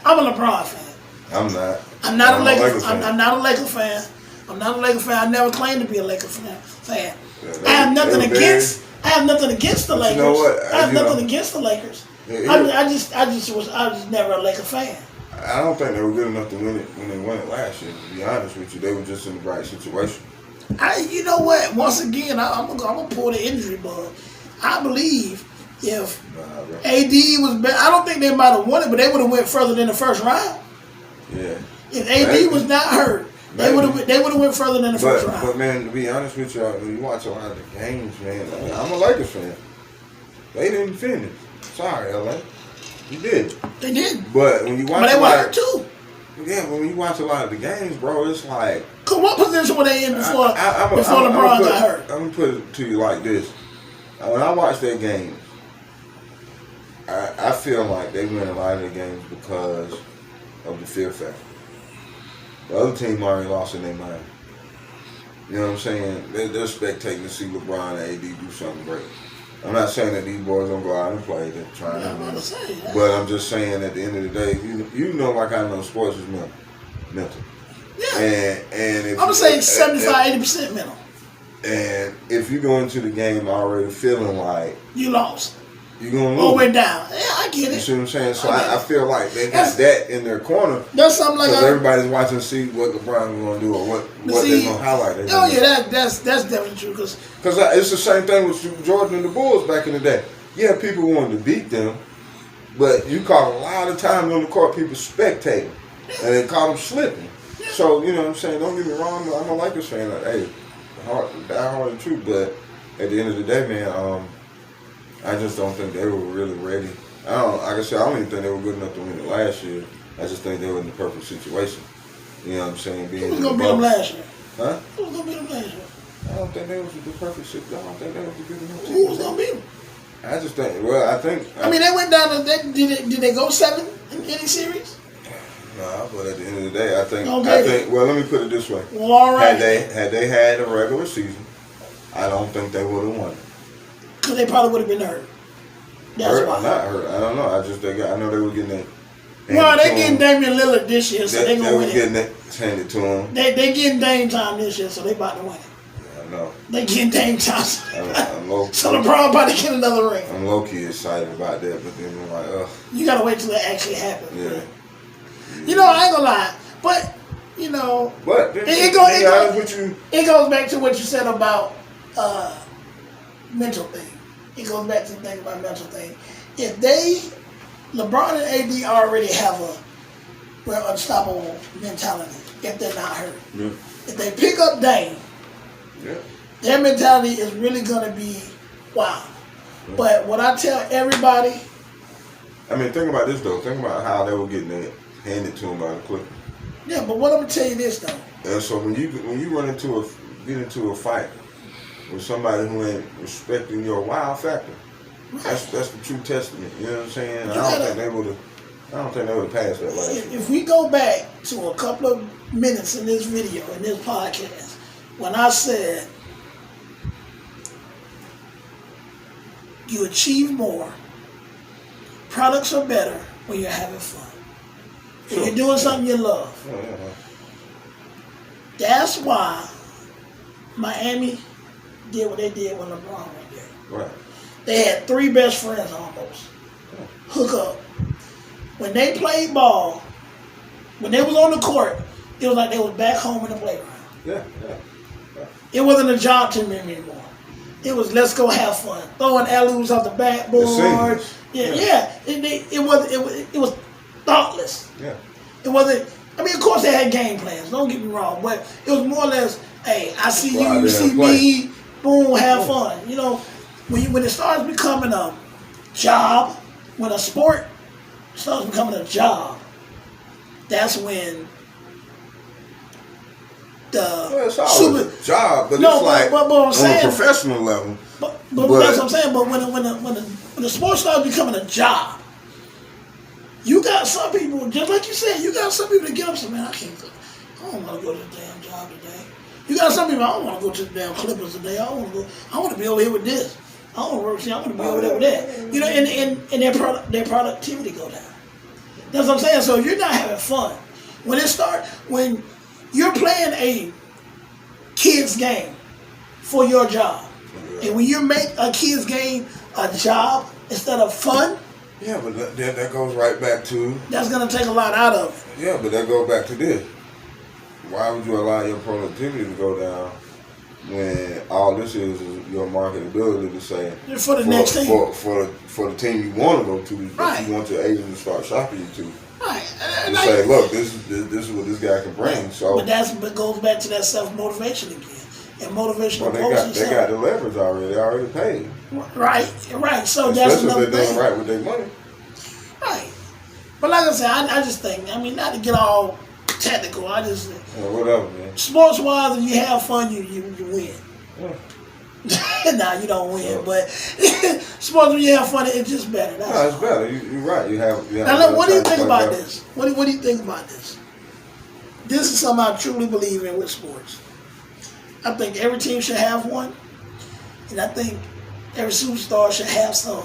Speaker 4: I'm a LeBron fan.
Speaker 5: I'm not.
Speaker 4: I'm not a Lakers
Speaker 5: fan.
Speaker 4: I'm not a Lakers fan. I'm not a Lakers fan. I never claimed to be a Lakers fan.
Speaker 5: Yeah,
Speaker 4: I have nothing against the Lakers.
Speaker 5: You know what?
Speaker 4: I have nothing against the Lakers. I just was never a Laker fan.
Speaker 5: I don't think they were good enough to win it when they won it last year. To be honest with you, they were just in the right situation.
Speaker 4: You know what? Once again, I'm gonna pull the injury bug. I believe if AD was better, I don't think they might have won it, but they would have went further than the first round.
Speaker 5: Yeah.
Speaker 4: If AD was not hurt, they would have went further than the first round.
Speaker 5: But man, to be honest with you, when you watch a lot of the games, man, I'm a Lakers fan. They didn't finish. Sorry, LA. You did.
Speaker 4: They did.
Speaker 5: But when you watch,
Speaker 4: but they were hurt too.
Speaker 5: Yeah, but when you watch a lot of the games, bro, it's like.
Speaker 4: Cause what position were they in before LeBron got hurt?
Speaker 5: I'm gonna put it to you like this: when I watch their games, I feel like they win a lot of their games because of the fear factor. The other team already lost in their mind. You know what I'm saying? They're spectating to see LeBron and AD do something great. I'm not saying that these boys don't go out and play. They're trying to win. But I'm just saying at the end of the day, you know, like I know, sports is mental.
Speaker 4: Yeah.
Speaker 5: And if
Speaker 4: I'm saying 75-80% mental.
Speaker 5: And if you go into the game already feeling like
Speaker 4: you lost,
Speaker 5: you're gonna lose.
Speaker 4: All the way down. Yeah, I get it.
Speaker 5: You see what I'm saying? So I feel like they got that in their corner.
Speaker 4: That's something like
Speaker 5: everybody's watching to see what LeBron is gonna do or what they're gonna highlight.
Speaker 4: That's definitely true because
Speaker 5: it's the same thing with Jordan and the Bulls back in the day. Yeah, people wanted to beat them, but you caught a lot of times on the court people spectating and they caught them slipping. So you know what I'm saying? Don't get me wrong. I'm a Lakers fan. Like, hey, die hard and true. But at the end of the day, man, I just don't think they were really ready. Like I said, I don't even think they were good enough to win it last year. I just think they were in the perfect situation. You know what I'm saying?
Speaker 4: Who was gonna beat them last year?
Speaker 5: Huh?
Speaker 4: Who was gonna beat them last year?
Speaker 5: I don't think they was the perfect situation. I don't think they was the good enough team.
Speaker 4: Who was gonna beat them?
Speaker 5: I just think. Well, I think.
Speaker 4: I mean, they went down. Did they go 7 in any series?
Speaker 5: Nah, but at the end of the day, I think. Well, let me put it this way.
Speaker 4: Well, all right.
Speaker 5: Had they had a regular season, I don't think they would have won it.
Speaker 4: Because they probably would have been hurt. That's why.
Speaker 5: Not hurt. I don't know. I know they were getting that.
Speaker 4: Well, they getting Damian Lillard this year, so they gonna win it.
Speaker 5: They were getting that handed to them.
Speaker 4: They getting Dame time this year, so they about to win it.
Speaker 5: Yeah, I know.
Speaker 4: They getting Dame time.
Speaker 5: I'm low-key.
Speaker 4: So LeBron about to get another ring.
Speaker 5: I'm low-key excited about that, but then I'm like, ugh.
Speaker 4: You gotta wait till it actually happens.
Speaker 5: Yeah.
Speaker 4: You know, I ain't gonna lie, but you know, it goes back to what you said about mental thing. It goes back to the thing about mental thing. If LeBron and AD already have a unstoppable mentality, if they're not hurt.
Speaker 5: Yeah.
Speaker 4: If they pick up Dame, their mentality is really gonna be wow. Yeah. But what I tell everybody,
Speaker 5: I mean, think about this though. Think about how they were getting it handed to them by the Clippers.
Speaker 4: Yeah, but what I'm gonna tell you this though.
Speaker 5: And so when you get into a fight with somebody who ain't respecting your wow factor, that's the true testament. You know what I'm saying? I don't think they would have passed that last year.
Speaker 4: If we go back to a couple of minutes in this video, in this podcast, when I said you achieve more, products are better when you're having fun. When you're doing something you love.
Speaker 5: Yeah.
Speaker 4: That's why Miami did what they did when LeBron went there.
Speaker 5: Right.
Speaker 4: They had 3 best friends almost. Hook up. When they played ball, when they was on the court, it was like they was back home in the playground.
Speaker 5: Yeah.
Speaker 4: It wasn't a job to me anymore. It was let's go have fun. Throwing alley-oops off the backboard. It was thoughtless.
Speaker 5: Yeah.
Speaker 4: It wasn't. I mean, of course they had game plans. Don't get me wrong, but it was more or less, hey, I see you, you see me, boom, have fun. You know, when it starts becoming a job, when a sport starts becoming a job, that's when
Speaker 5: Well, it's always
Speaker 4: super
Speaker 5: a job, but
Speaker 4: No,
Speaker 5: it's like
Speaker 4: but I'm
Speaker 5: on
Speaker 4: saying-
Speaker 5: a professional level.
Speaker 4: But
Speaker 5: But-
Speaker 4: that's what I'm saying. But when the sports starts becoming a job, you got some people, just like you said, you got some people that get up and say, man, I don't want to go to the damn job today. You got some people, I don't want to go to the damn Clippers today. I want to be over here with this. I don't want to work here. I want to be over there with that. You know, and their productivity go down. That's what I'm saying. So if you're not having fun, when you're playing a kid's game for your job, and when you make a kid's game a job instead of fun,
Speaker 5: Yeah, but that goes right back to
Speaker 4: that's gonna take a lot out of it.
Speaker 5: yeah, but that goes back to this. Why would you allow your productivity to go down when all this is your marketability to say
Speaker 4: For the next team.
Speaker 5: for the team you want to go to, that
Speaker 4: Right.
Speaker 5: you want your agent to start shopping you to.
Speaker 4: Right.
Speaker 5: And say, look, this is what this guy can bring. So
Speaker 4: But goes back to that self-motivation again. And motivational
Speaker 5: well,
Speaker 4: quotes
Speaker 5: they got the leverage already. They already paid.
Speaker 4: Right. So that's
Speaker 5: Especially
Speaker 4: another
Speaker 5: if they're
Speaker 4: thing.
Speaker 5: doing right with their money.
Speaker 4: Right. But like I said, I just think, I mean, not to get all technical, I just,
Speaker 5: Yeah, whatever, man.
Speaker 4: sports-wise, if you have fun, you win. Nah, you don't win, but sports, when you have fun, it's just better. That's
Speaker 5: No, it's
Speaker 4: all.
Speaker 5: better. You're right. You have
Speaker 4: Now, look, what do you
Speaker 5: time to
Speaker 4: think
Speaker 5: play
Speaker 4: about
Speaker 5: better.
Speaker 4: this? What do you think about this? This is something I truly believe in with sports. I think every team should have one, and I think every superstar should have some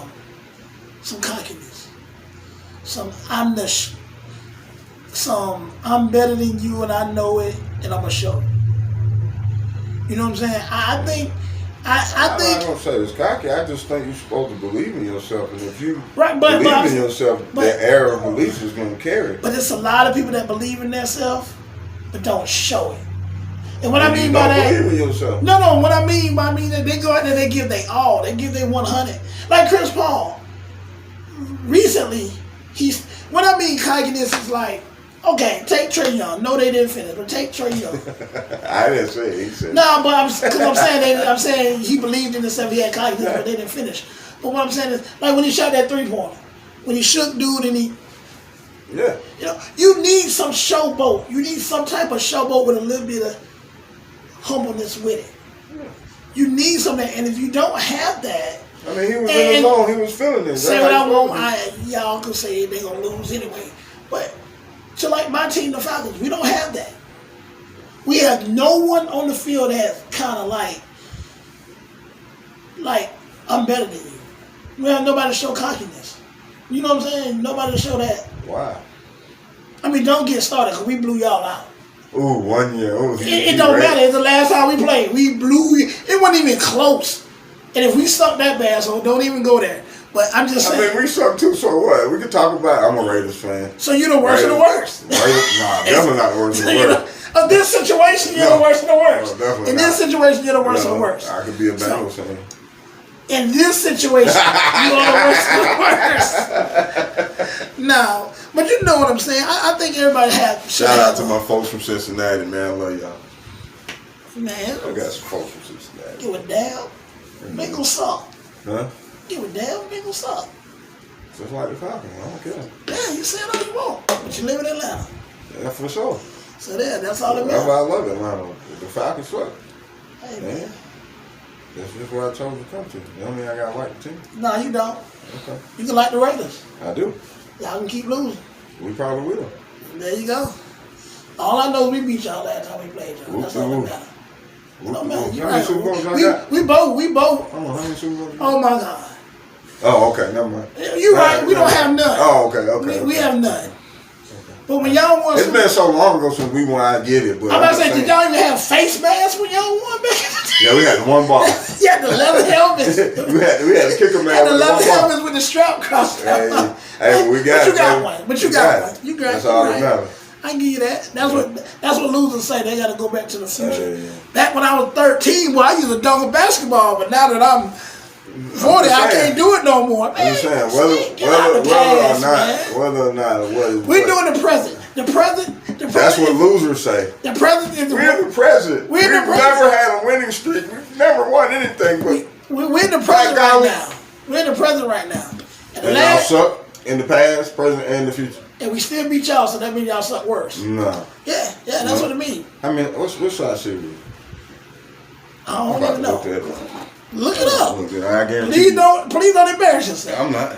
Speaker 4: cockiness, some I'm better than you and I know it, and I'm gonna show you. You know what I'm saying? I think.
Speaker 5: I'm not gonna say it's cocky. I just think you're supposed to believe in yourself, and if you
Speaker 4: Right,
Speaker 5: believe in yourself,
Speaker 4: but-
Speaker 5: that air of belief is gonna carry.
Speaker 4: But it's a lot of people that believe in themselves, but don't show it. And what I
Speaker 5: And
Speaker 4: mean
Speaker 5: you
Speaker 4: by
Speaker 5: don't
Speaker 4: that,
Speaker 5: believe in yourself.
Speaker 4: no, what I mean that they go out there, they give their all, they give their 100. Like Chris Paul, recently, what I mean cockiness is like, okay, take Trae Young. No, they didn't finish, but take Trae Young.
Speaker 5: I didn't say it. He said.
Speaker 4: No, but I'm saying he believed in himself, he had cockiness, but they didn't finish. But what I'm saying is, like when he shot that 3-pointer, when he shook dude and he,
Speaker 5: Yeah.
Speaker 4: you know, you need some showboat. You need some type of showboat with a little bit of humbleness with it. You need something, and if you don't have that,
Speaker 5: I mean, he was in his zone. He was feeling it.
Speaker 4: say
Speaker 5: That's
Speaker 4: what
Speaker 5: how
Speaker 4: I
Speaker 5: he
Speaker 4: want,
Speaker 5: felt it.
Speaker 4: y'all can say they're going to lose anyway. But, so like my team, the Falcons, we don't have that. We have no one on the field that's kind of like, I'm better than you. We have nobody to show cockiness. You know what I'm saying? Nobody to show that.
Speaker 5: Why?
Speaker 4: I mean, don't get started, because we blew y'all out.
Speaker 5: Ooh, 1 year. Ooh,
Speaker 4: It don't matter. It's the last time we played. It wasn't even close. And if we suck that bad, so don't even go there. But I'm just
Speaker 5: I
Speaker 4: saying.
Speaker 5: mean, we suck too, so what? We can talk about I'm a Raiders fan.
Speaker 4: So you're the worst of the worst.
Speaker 5: Raiders, nah, definitely not the worst of the worst.
Speaker 4: Of this situation, you're the worst of the worst.
Speaker 5: No, definitely
Speaker 4: In this
Speaker 5: not.
Speaker 4: situation, you're the worst of
Speaker 5: No,
Speaker 4: the worst.
Speaker 5: I could be a Bengals fan.
Speaker 4: In this situation, you're the worst of the worst. No, but you know what I'm saying. I think everybody has.
Speaker 5: Shout out to my folks from Cincinnati, man. I love y'all.
Speaker 4: Man,
Speaker 5: I got some folks from Cincinnati.
Speaker 4: give a damn. Bengals suck.
Speaker 5: Huh?
Speaker 4: Give a damn. Bengals suck.
Speaker 5: Just like the Falcons. I don't care.
Speaker 4: Yeah, you say it all you want, but you live in Atlanta.
Speaker 5: Yeah, for sure.
Speaker 4: So there, that's all it
Speaker 5: That's why I
Speaker 4: matters.
Speaker 5: love Atlanta. The Falcons suck.
Speaker 4: Hey,
Speaker 5: Man.
Speaker 4: man.
Speaker 5: That's just where I chose to come to. You know what I mean? I got to like the team.
Speaker 4: No, you don't.
Speaker 5: Okay.
Speaker 4: You can like the Raiders.
Speaker 5: I do.
Speaker 4: Y'all can keep losing.
Speaker 5: We probably will.
Speaker 4: There you go. All I know is we beat y'all last time we played y'all. That's all that
Speaker 5: Whoop-de-whoop.
Speaker 4: matters. No matter.
Speaker 5: How
Speaker 4: You're
Speaker 5: many
Speaker 4: right.
Speaker 5: Super Bowls y'all got?
Speaker 4: We both.
Speaker 5: Oh, how many Super Bowls you got?
Speaker 4: Oh my God.
Speaker 5: Oh, okay. Never mind.
Speaker 4: You're right. We don't have none.
Speaker 5: Oh, okay.
Speaker 4: We have none. But when y'all won,
Speaker 5: It's been so long ago since we won. I get it, but
Speaker 4: I'm about to
Speaker 5: just
Speaker 4: say, did
Speaker 5: saying.
Speaker 4: y'all even have face masks when y'all won back?
Speaker 5: Yeah, we had one ball.
Speaker 4: You had the leather helmets.
Speaker 5: we had to kick a man
Speaker 4: The
Speaker 5: with
Speaker 4: leather
Speaker 5: one ball.
Speaker 4: helmets with the strap crossed
Speaker 5: Hey,
Speaker 4: out.
Speaker 5: hey, we got
Speaker 4: But you
Speaker 5: it.
Speaker 4: got
Speaker 5: baby.
Speaker 4: one. But you
Speaker 5: We
Speaker 4: got
Speaker 5: it.
Speaker 4: one. You got
Speaker 5: That's
Speaker 4: it.
Speaker 5: all
Speaker 4: Right.
Speaker 5: that matters.
Speaker 4: I give you that. That's what losers say. They got to go back to the future.
Speaker 5: Yeah.
Speaker 4: Back when I was 13, well, I used to dunk a basketball, but now that I'm 40, I can't do it no more. Man,
Speaker 5: I'm just saying,
Speaker 4: get out the past, man.
Speaker 5: whether or not it was.
Speaker 4: We're doing the present. The present.
Speaker 5: That's what losers say.
Speaker 4: The present is the
Speaker 5: We're the present.
Speaker 4: We're the
Speaker 5: We've
Speaker 4: present.
Speaker 5: never had a winning streak. We've never won anything, but
Speaker 4: We're in the present right
Speaker 5: golly.
Speaker 4: now. We're in the present right now. And the
Speaker 5: and y'all
Speaker 4: last,
Speaker 5: suck in the past, present, and the future.
Speaker 4: And we still beat y'all, so that means y'all suck worse.
Speaker 5: Nah.
Speaker 4: Yeah, that's what it means.
Speaker 5: I mean, what's our series?
Speaker 4: I don't even know. Look it up.
Speaker 5: I guarantee
Speaker 4: Please don't embarrass yourself.
Speaker 5: I'm not.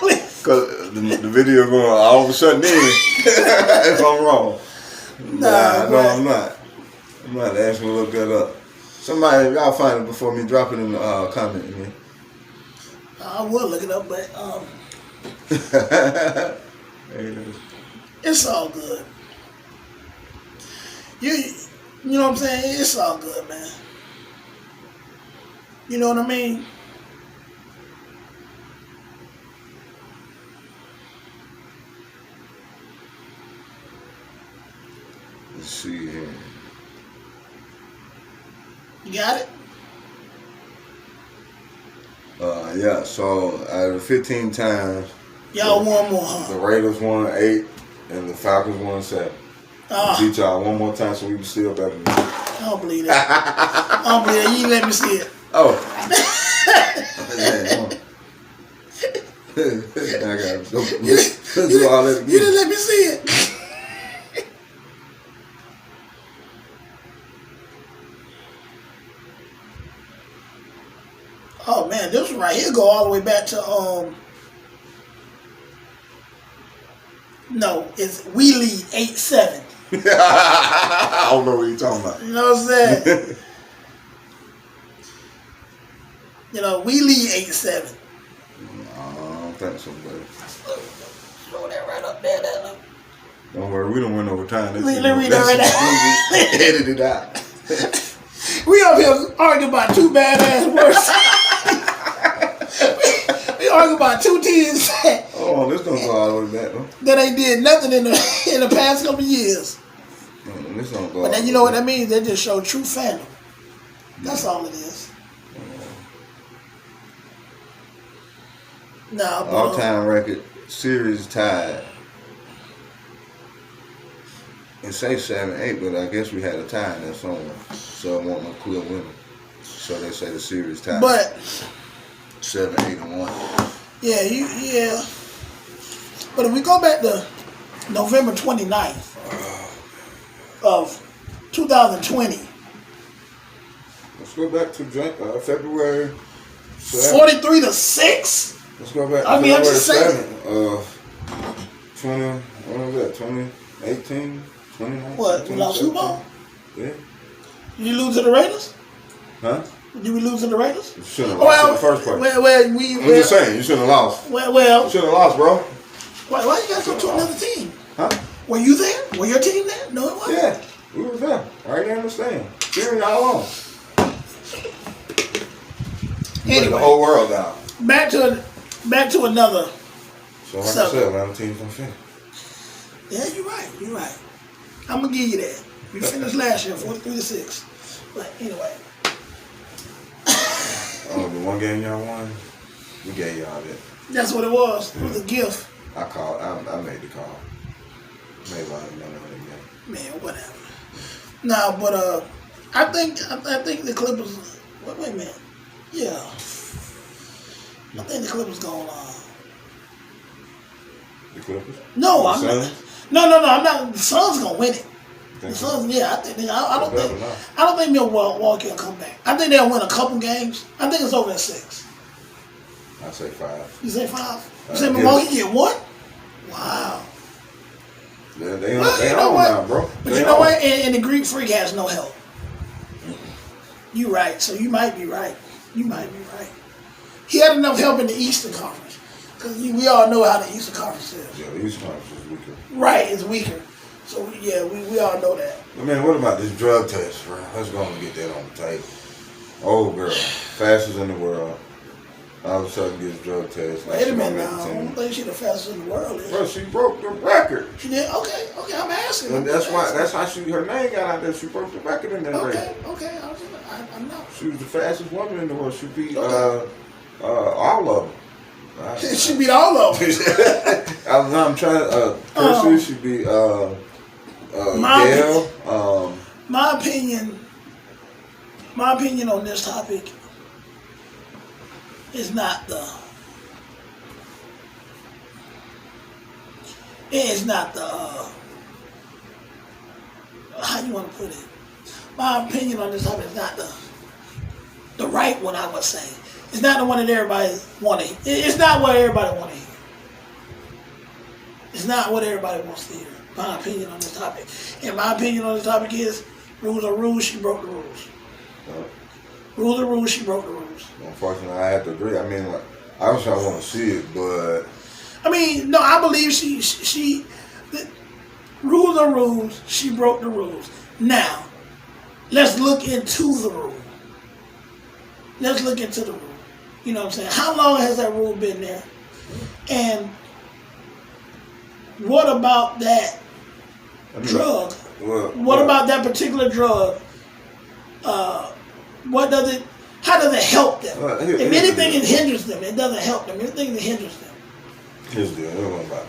Speaker 5: Because the video going all of a sudden in if I'm wrong. I'm not. I'm not asking to look that up. Somebody, y'all find it before me. Drop it in the comment. Man.
Speaker 4: I will look it up, but
Speaker 5: There it is.
Speaker 4: it's all good. You know what I'm saying? It's all good, man. You know what I mean?
Speaker 5: Let's see here.
Speaker 4: You got it?
Speaker 5: Yeah, so out of 15 times,
Speaker 4: Y'all won more,
Speaker 5: the
Speaker 4: huh?
Speaker 5: Raiders won 8 and the Falcons won 7. Beat y'all one more time, so we were still better than you.
Speaker 4: I don't believe that. I don't believe that. You didn't let me see it.
Speaker 5: Oh. I gotta do all that again.
Speaker 4: You didn't let me see it. Oh man, this one right here go all the way back to no, it's we lead 8-7.
Speaker 5: I don't know what you're talking about.
Speaker 4: You know what I'm saying? You know, we lead 8-7.
Speaker 5: I don't think so, buddy.
Speaker 4: Throw that right up there.
Speaker 5: Don't worry, we don't win over time.
Speaker 4: Let me read that right now.
Speaker 5: Edit it out.
Speaker 4: We up here arguing about two badass words. we arguing about two teams
Speaker 5: Oh, this don't go all the way back, though.
Speaker 4: that ain't did nothing in the past couple of years.
Speaker 5: This don't go
Speaker 4: But then you know what that means? They just show true fandom. That's all it is. Nah, but
Speaker 5: all-time record, series tied. It say 7-8, but I guess we had a tie in there somewhere. So it wasn't no clear winner. So they say the series tied.
Speaker 4: But
Speaker 5: 7-8-1.
Speaker 4: yeah. But if we go back to November 29th of 2020,
Speaker 5: Let's go back to February 7th.
Speaker 4: 43-6.
Speaker 5: Let's go back to
Speaker 4: I mean, I'm just
Speaker 5: February 7th. 20, what was that, 2018? 2019?
Speaker 4: What, we lost Super Bowl?
Speaker 5: Yeah.
Speaker 4: Did you lose to the Raiders?
Speaker 5: Huh?
Speaker 4: Did we lose to the Raiders?
Speaker 5: You shouldn't have lost in the first place. I'm just saying, you shouldn't have lost.
Speaker 4: Well,
Speaker 5: You shouldn't have lost, bro.
Speaker 4: why you guys go to another team?
Speaker 5: Huh?
Speaker 4: Were you there? Were your team there? No, it wasn't.
Speaker 5: Yeah, we were there. Right there in the stand. Cheering y'all on.
Speaker 4: Anyway,
Speaker 5: the whole world down.
Speaker 4: back to another.
Speaker 5: So like I
Speaker 4: Something.
Speaker 5: said, man, the team's gonna finish.
Speaker 4: Yeah, you're right. I'm gonna give you that. We finished last year 43-6. But anyway,
Speaker 5: Oh, the one game y'all won, we gave y'all that.
Speaker 4: that's what it was. It was a gift.
Speaker 5: I made the call. Made a lot of money on that game.
Speaker 4: Man, whatever. Nah, but I think the Clippers. Wait a minute. Yeah, I think the Clippers going on.
Speaker 5: The Clippers?
Speaker 4: No,
Speaker 5: The
Speaker 4: I'm not.
Speaker 5: Suns?
Speaker 4: No, I'm not. The Suns gonna win it. The
Speaker 5: Think so?
Speaker 4: Suns, yeah, I think. I don't
Speaker 5: Better
Speaker 4: think.
Speaker 5: not.
Speaker 4: I don't think Milwaukee will come back. I think they'll win a couple games. I think it's over at 6.
Speaker 5: I say 5.
Speaker 4: You say 5? You say
Speaker 5: Yeah.
Speaker 4: Milwaukee get 1? Wow.
Speaker 5: They
Speaker 4: Well,
Speaker 5: on
Speaker 4: you know what?
Speaker 5: now, bro.
Speaker 4: But
Speaker 5: They
Speaker 4: you know
Speaker 5: on.
Speaker 4: what? And the Greek Freak has no help. You right. So you might be right. He had enough help in the Eastern Conference. Because we all know how the Eastern Conference is.
Speaker 5: Yeah, the East Conference is weaker.
Speaker 4: Right, it's weaker. So yeah, we all know that.
Speaker 5: I mean, what about this drug test, bro? Let's go and get that on the table. Oh, girl. Fastest in the world. All of a sudden gets drug test.
Speaker 4: Wait a minute now. I don't think she's the fastest in the world.
Speaker 5: Bro, she broke the record.
Speaker 4: She did? Okay, I'm asking.
Speaker 5: And that's how her name got out there. She broke the record in that race.
Speaker 4: Okay, I know.
Speaker 5: She was the fastest woman in the world. She beat all of them.
Speaker 4: She beat all of them.
Speaker 5: I'm trying to Percy, she beat Gail.
Speaker 4: My opinion on this topic is not It's not the how you want to put it. My opinion on this topic is not the right one. I would say it's not the one that everybody want to. It's not what everybody want to hear. It's not what everybody wants to hear. My opinion on this topic, and my opinion on this topic is rules are rules. She broke the rules. Rules are rules. She broke the rules.
Speaker 5: Unfortunately, I have to agree. I mean, like, obviously, I want to see it, but
Speaker 4: I mean, no, I believe the rules are rules. She broke the rules. Now, let's look into the rule. Let's look into the rule. You know what I'm saying? How long has that rule been there? And what about that drug? What about that particular drug? What does it? How does it help them? If anything, it hinders them. It doesn't help them. Anything, it hinders them.
Speaker 5: Here's the deal. It wasn't about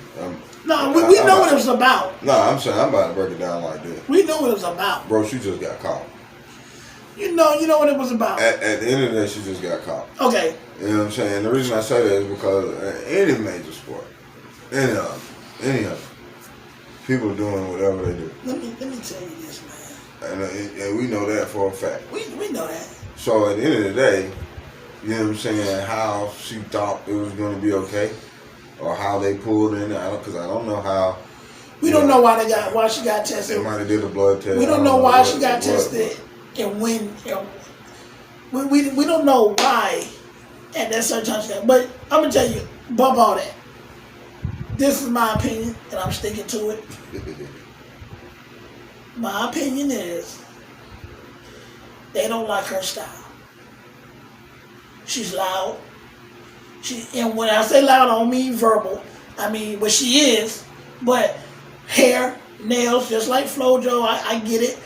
Speaker 4: No, we know what it was about.
Speaker 5: No, I'm saying I'm about to break it down like this.
Speaker 4: We know what it was about.
Speaker 5: Bro, she just got caught.
Speaker 4: You know what it was about.
Speaker 5: At the end of the day, she just got caught.
Speaker 4: Okay.
Speaker 5: You know what I'm saying? The reason I say that is because any major sport, any of them, people are doing whatever they do.
Speaker 4: Let me tell you this, man.
Speaker 5: And we know that for a fact.
Speaker 4: We know that.
Speaker 5: So at the end of the day, you know what I'm saying, how she thought it was going to be okay, or how they pulled in, because I don't know how.
Speaker 4: We don't know why she got tested.
Speaker 5: They might have did a blood test.
Speaker 4: We don't know why she got tested and when. We don't know why at that certain time. But I'm gonna tell you, bump all that. This is my opinion, and I'm sticking to it. My opinion is they don't like her style. She's loud. And when I say loud, I don't mean verbal. I mean what she is. But hair, nails, just like FloJo, I get it.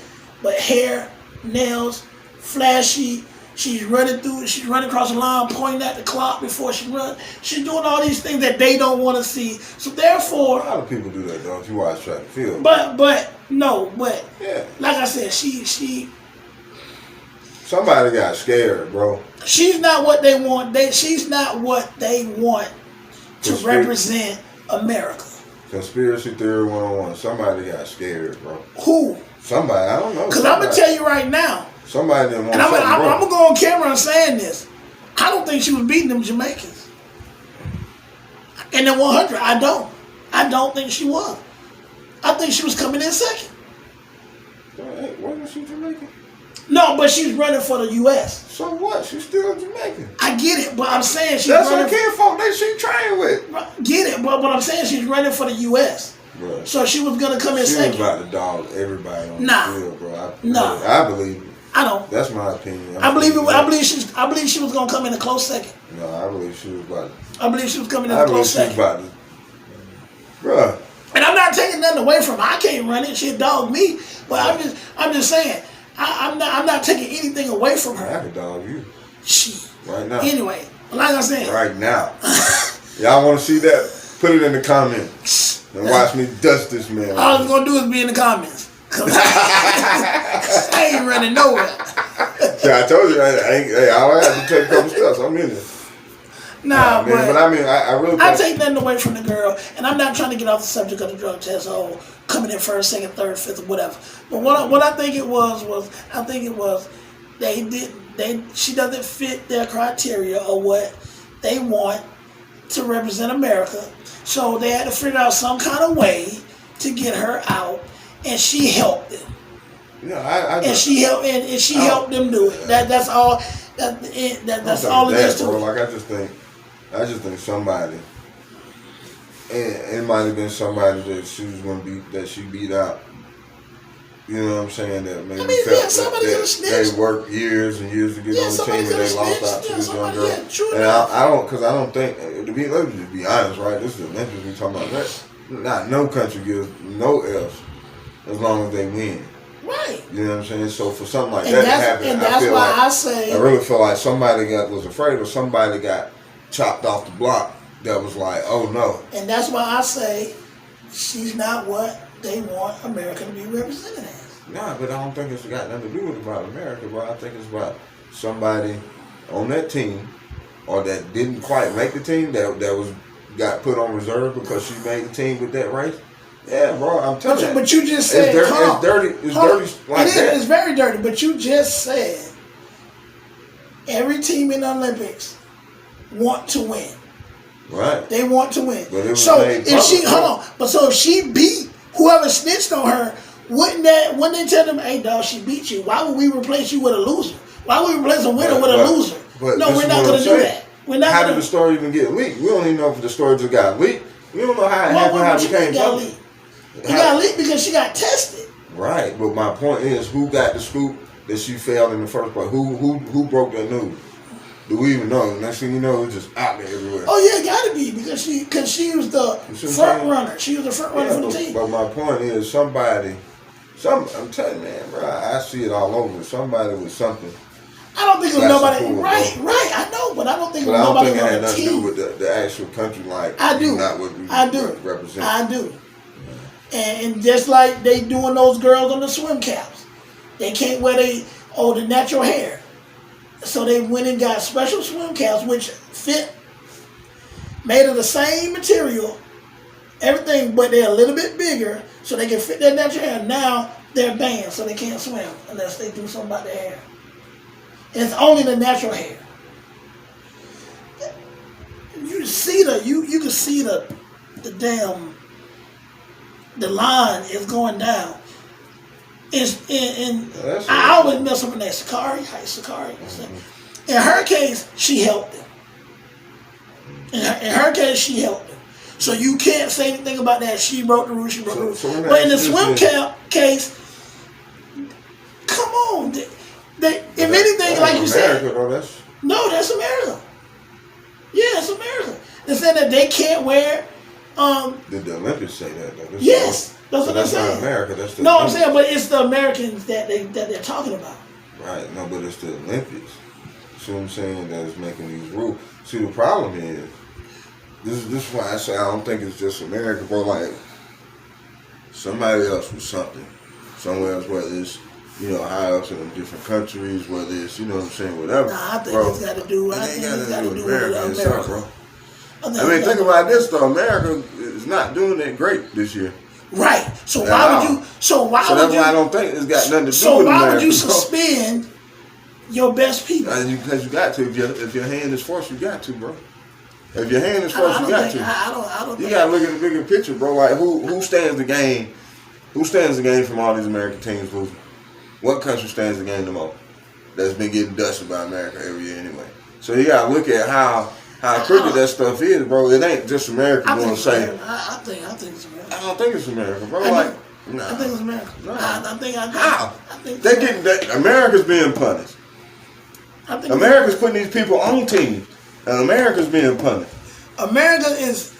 Speaker 4: But hair, nails, flashy. She's running across the line, pointing at the clock before she runs. She's doing all these things that they don't want to see. So therefore,
Speaker 5: a lot of people do that, don't you? Watch track and field.
Speaker 4: But
Speaker 5: yeah.
Speaker 4: Like I said, she
Speaker 5: somebody got scared, bro.
Speaker 4: She's not what they want. She's not what they want to represent America.
Speaker 5: Conspiracy theory 101. Somebody got scared, bro.
Speaker 4: Who?
Speaker 5: Somebody, I don't know.
Speaker 4: Because I'm gonna tell you right now.
Speaker 5: Somebody didn't want
Speaker 4: and I'm gonna go on camera and saying this. I don't think she was beating them Jamaicans. And then 100, I don't think she was. I think she was coming in second.
Speaker 5: Wasn't she Jamaican?
Speaker 4: No, but she's running for the U.S.
Speaker 5: So what? She's still Jamaican.
Speaker 4: I get it, but I'm saying she's
Speaker 5: That's
Speaker 4: running.
Speaker 5: her kinfolk that she trained with.
Speaker 4: Get it, but I'm saying she's running for the U.S.
Speaker 5: Bro.
Speaker 4: So she was gonna come in second.
Speaker 5: She was about to dog everybody on the field, bro. I believe it.
Speaker 4: I don't.
Speaker 5: That's my opinion.
Speaker 4: I believe it. I believe she was gonna come in a close second.
Speaker 5: No, I believe she was about to.
Speaker 4: I believe she was coming in a close second.
Speaker 5: About to, bro.
Speaker 4: And I'm not taking nothing away from her. I can't run it. She dog me. But I'm just saying. I'm not taking anything away from her.
Speaker 5: I could dog you. Right now.
Speaker 4: Anyway, like I said.
Speaker 5: Right now. Y'all want to see that? Put it in the comments and watch me dust this man.
Speaker 4: All I was gonna do is be in the comments. Cause I ain't running nowhere.
Speaker 5: Yeah, I told you. All I had to take a couple steps. I'm in it.
Speaker 4: Nah,
Speaker 5: but I mean, I really.
Speaker 4: I take nothing away from the girl, and I'm not trying to get off the subject of the drug test. Coming in first, second, third, fifth, or whatever. But what I think it was she doesn't fit their criteria or what they want to represent America. So they had to figure out some kind of way to get her out, and she helped them.
Speaker 5: Yeah,
Speaker 4: she helped them do it. That's all. That's all it is to it.
Speaker 5: Like I just think somebody, and it might have been somebody that she was gonna beat, that she beat out. You know what I'm saying? That maybe felt that they worked years and years to get on the team, and they lost out to this young girl. And I don't think, let me just be honest, right? This is the Olympics we talking about. That not no country gives no F's as long as they win.
Speaker 4: Right.
Speaker 5: You know what I'm saying? So for something like that to happen,
Speaker 4: and that's why I
Speaker 5: really feel like somebody was afraid, or somebody got chopped off the block that was like, oh no.
Speaker 4: And that's why I say she's not what they want America to be represented as.
Speaker 5: Nah, but I don't think it's got nothing to do with about America, bro. I think it's about somebody on that team, or that didn't quite make the team, that was got put on reserve because she made the team with that race. Yeah, bro, I'm telling you.
Speaker 4: But you just said
Speaker 5: it's dirty. It's dirty like that.
Speaker 4: It's very dirty. But you just said every team in the Olympics want to win.
Speaker 5: Right.
Speaker 4: They want to win.
Speaker 5: But it was
Speaker 4: so
Speaker 5: made
Speaker 4: if she
Speaker 5: public,
Speaker 4: so if she beat whoever snitched on her, wouldn't they tell them, hey dog, she beat you? Why would we replace you with a loser? Why would we replace a winner with a loser?
Speaker 5: But
Speaker 4: No, we're not gonna do that. We're not
Speaker 5: How
Speaker 4: gonna
Speaker 5: did the story even get leaked? We don't even know if the story just got leaked. We don't know how it happened, how it became public.
Speaker 4: It got leaked because she got tested.
Speaker 5: Right, but my point is, who got the scoop that she failed in the first place? Who broke that news? Do we even know? Next thing you know, it's just out there everywhere.
Speaker 4: Oh yeah, it gotta be because she was the front runner. She was the front runner for the team.
Speaker 5: But my point is, I'm telling you, man, bro, I see it all over. Somebody with something.
Speaker 4: I don't think it was nobody.
Speaker 5: Cool,
Speaker 4: right, I know, but I don't think it was nobody on the team.
Speaker 5: But I don't think it had nothing to do with the actual country, like
Speaker 4: I do.
Speaker 5: Not what we represent.
Speaker 4: I do. And just like they doing those girls on the swim caps, they can't wear the natural hair. So they went and got special swim caps which fit, made of the same material, everything, but they're a little bit bigger so they can fit their natural hair. Now they're banned, so they can't swim unless they do something about their hair. It's only the natural hair. You see you can see the line is going down. I always mess up in that Sakari. In her case, she helped him. In her case, she helped him. So you can't say anything about that. She broke the rules. But in the swim case, come on. If anything, like you said, that's America. Yeah, it's America. They said that they can't wear.
Speaker 5: Did the Olympics say that though?
Speaker 4: Yes, that's what I'm saying.
Speaker 5: That's not America. That's the
Speaker 4: Olympics. I'm saying, but it's the Americans that they're talking about.
Speaker 5: Right. No, but it's the Olympics. See what I'm saying? That is making these rules. See, the problem is, this is why I say I don't think it's just America, bro. Like somebody else with something, somewhere else, whether it's high ups in different countries, whether it's what I'm saying, whatever.
Speaker 4: Nah, I think it's got to do. I think it's got to do with America
Speaker 5: itself, bro. I mean, think about this though. America is not doing that great this year.
Speaker 4: Right. So why would you? So that's why
Speaker 5: I don't think it's got nothing to do with America.
Speaker 4: So why would you suspend your best people?
Speaker 5: Because you got to. If your hand is forced, you got to, bro. If your hand is forced, you got to.
Speaker 4: I don't.
Speaker 5: You got to look at the bigger picture, bro. Like who stands the game? Who stands the game from all these American teams losing? What country stands the game the most? That's been getting dusted by America every year anyway. So you got to look at how crooked that stuff is, bro. It ain't just America going to say.
Speaker 4: I think it's America.
Speaker 5: I don't think it's America, bro.
Speaker 4: I think it's America.
Speaker 5: No.
Speaker 4: I think
Speaker 5: they getting that. America's being punished. America's putting these people on teams, and America's being punished.
Speaker 4: America is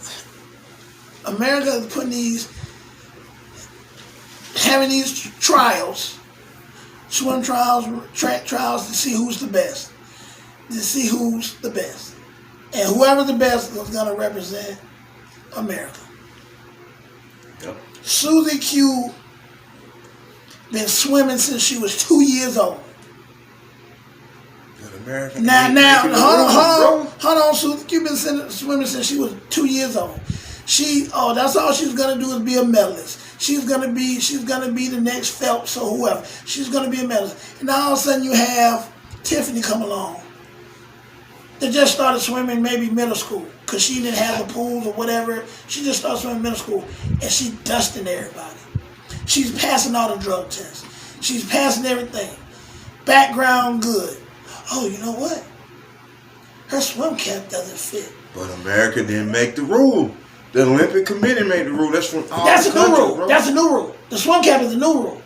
Speaker 4: putting having these trials, swim trials, track trials to see who's the best. And whoever's the best is going to represent America.
Speaker 5: Yep.
Speaker 4: Susie Q been swimming since she was 2 years old. Hold on, Susie Q been swimming since she was 2 years old. That's all she's gonna do is be a medalist. She's gonna be the next Phelps or whoever. She's gonna be a medalist. And now all of a sudden you have Tiffany come along. They just started swimming maybe middle school because she didn't have the pools or whatever. She just started swimming middle school and she dusting everybody. She's passing all the drug tests. She's passing everything. Background good. Oh, you know what? Her swim cap doesn't fit.
Speaker 5: But America didn't make the rule. The Olympic Committee made the rule. That's from all
Speaker 4: That's
Speaker 5: the
Speaker 4: a new
Speaker 5: countries,
Speaker 4: rule.
Speaker 5: bro.
Speaker 4: That's a new rule. The swim cap is a new rule.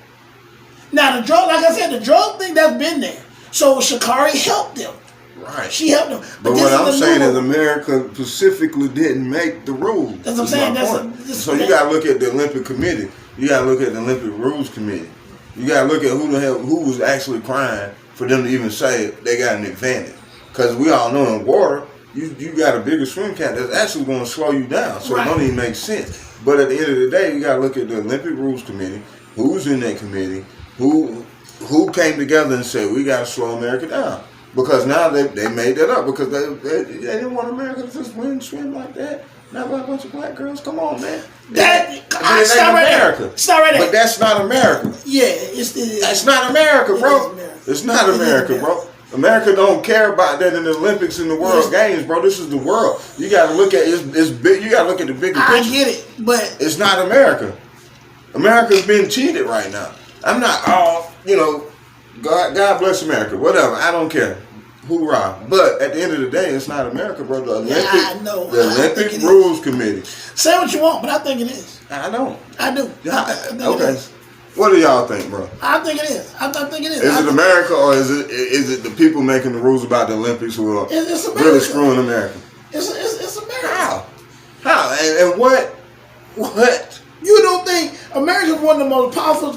Speaker 4: Now the drug, like I said, the drug thing that's been there. So Sha'Carri helped them.
Speaker 5: Right.
Speaker 4: She helped them.
Speaker 5: But what I'm saying is America specifically didn't make the rules.
Speaker 4: That's what I'm saying.
Speaker 5: So you got to look at the Olympic Committee. You got to look at the Olympic Rules Committee. You got to look at who was actually crying for them to even say they got an advantage. Because we all know in water, you got a bigger swim cap that's actually going to slow you down. So It don't even make sense. But at the end of the day, you got to look at the Olympic Rules Committee. Who's in that committee? Who came together and said, we got to slow America down? Because now they made that up because they didn't want America to just swim like that. Not by a bunch of black girls. Come on, man.
Speaker 4: Stop right there. Stop right there.
Speaker 5: But that's not America.
Speaker 4: Yeah, it is.
Speaker 5: That's not America, bro.
Speaker 4: America.
Speaker 5: It's not America, bro. America don't care about that in the Olympics and the World Games, bro. This is the world. You got to look at it's big. You got to look at the bigger picture.
Speaker 4: I get it, but
Speaker 5: it's not America. America's being cheated right now. I'm not God bless America. Whatever. I don't care. Hoorah. But at the end of the day, it's not America, bro. The Olympic Rules Committee.
Speaker 4: Say what you want, but I think it is.
Speaker 5: I don't.
Speaker 4: I do. I think
Speaker 5: okay.
Speaker 4: It is.
Speaker 5: What do y'all think, bro?
Speaker 4: I think it is. I think it is.
Speaker 5: Is it America or is it the people making the rules about the Olympics who are really screwing America?
Speaker 4: It's America.
Speaker 5: How? And what? What?
Speaker 4: You don't think America's one of the most powerful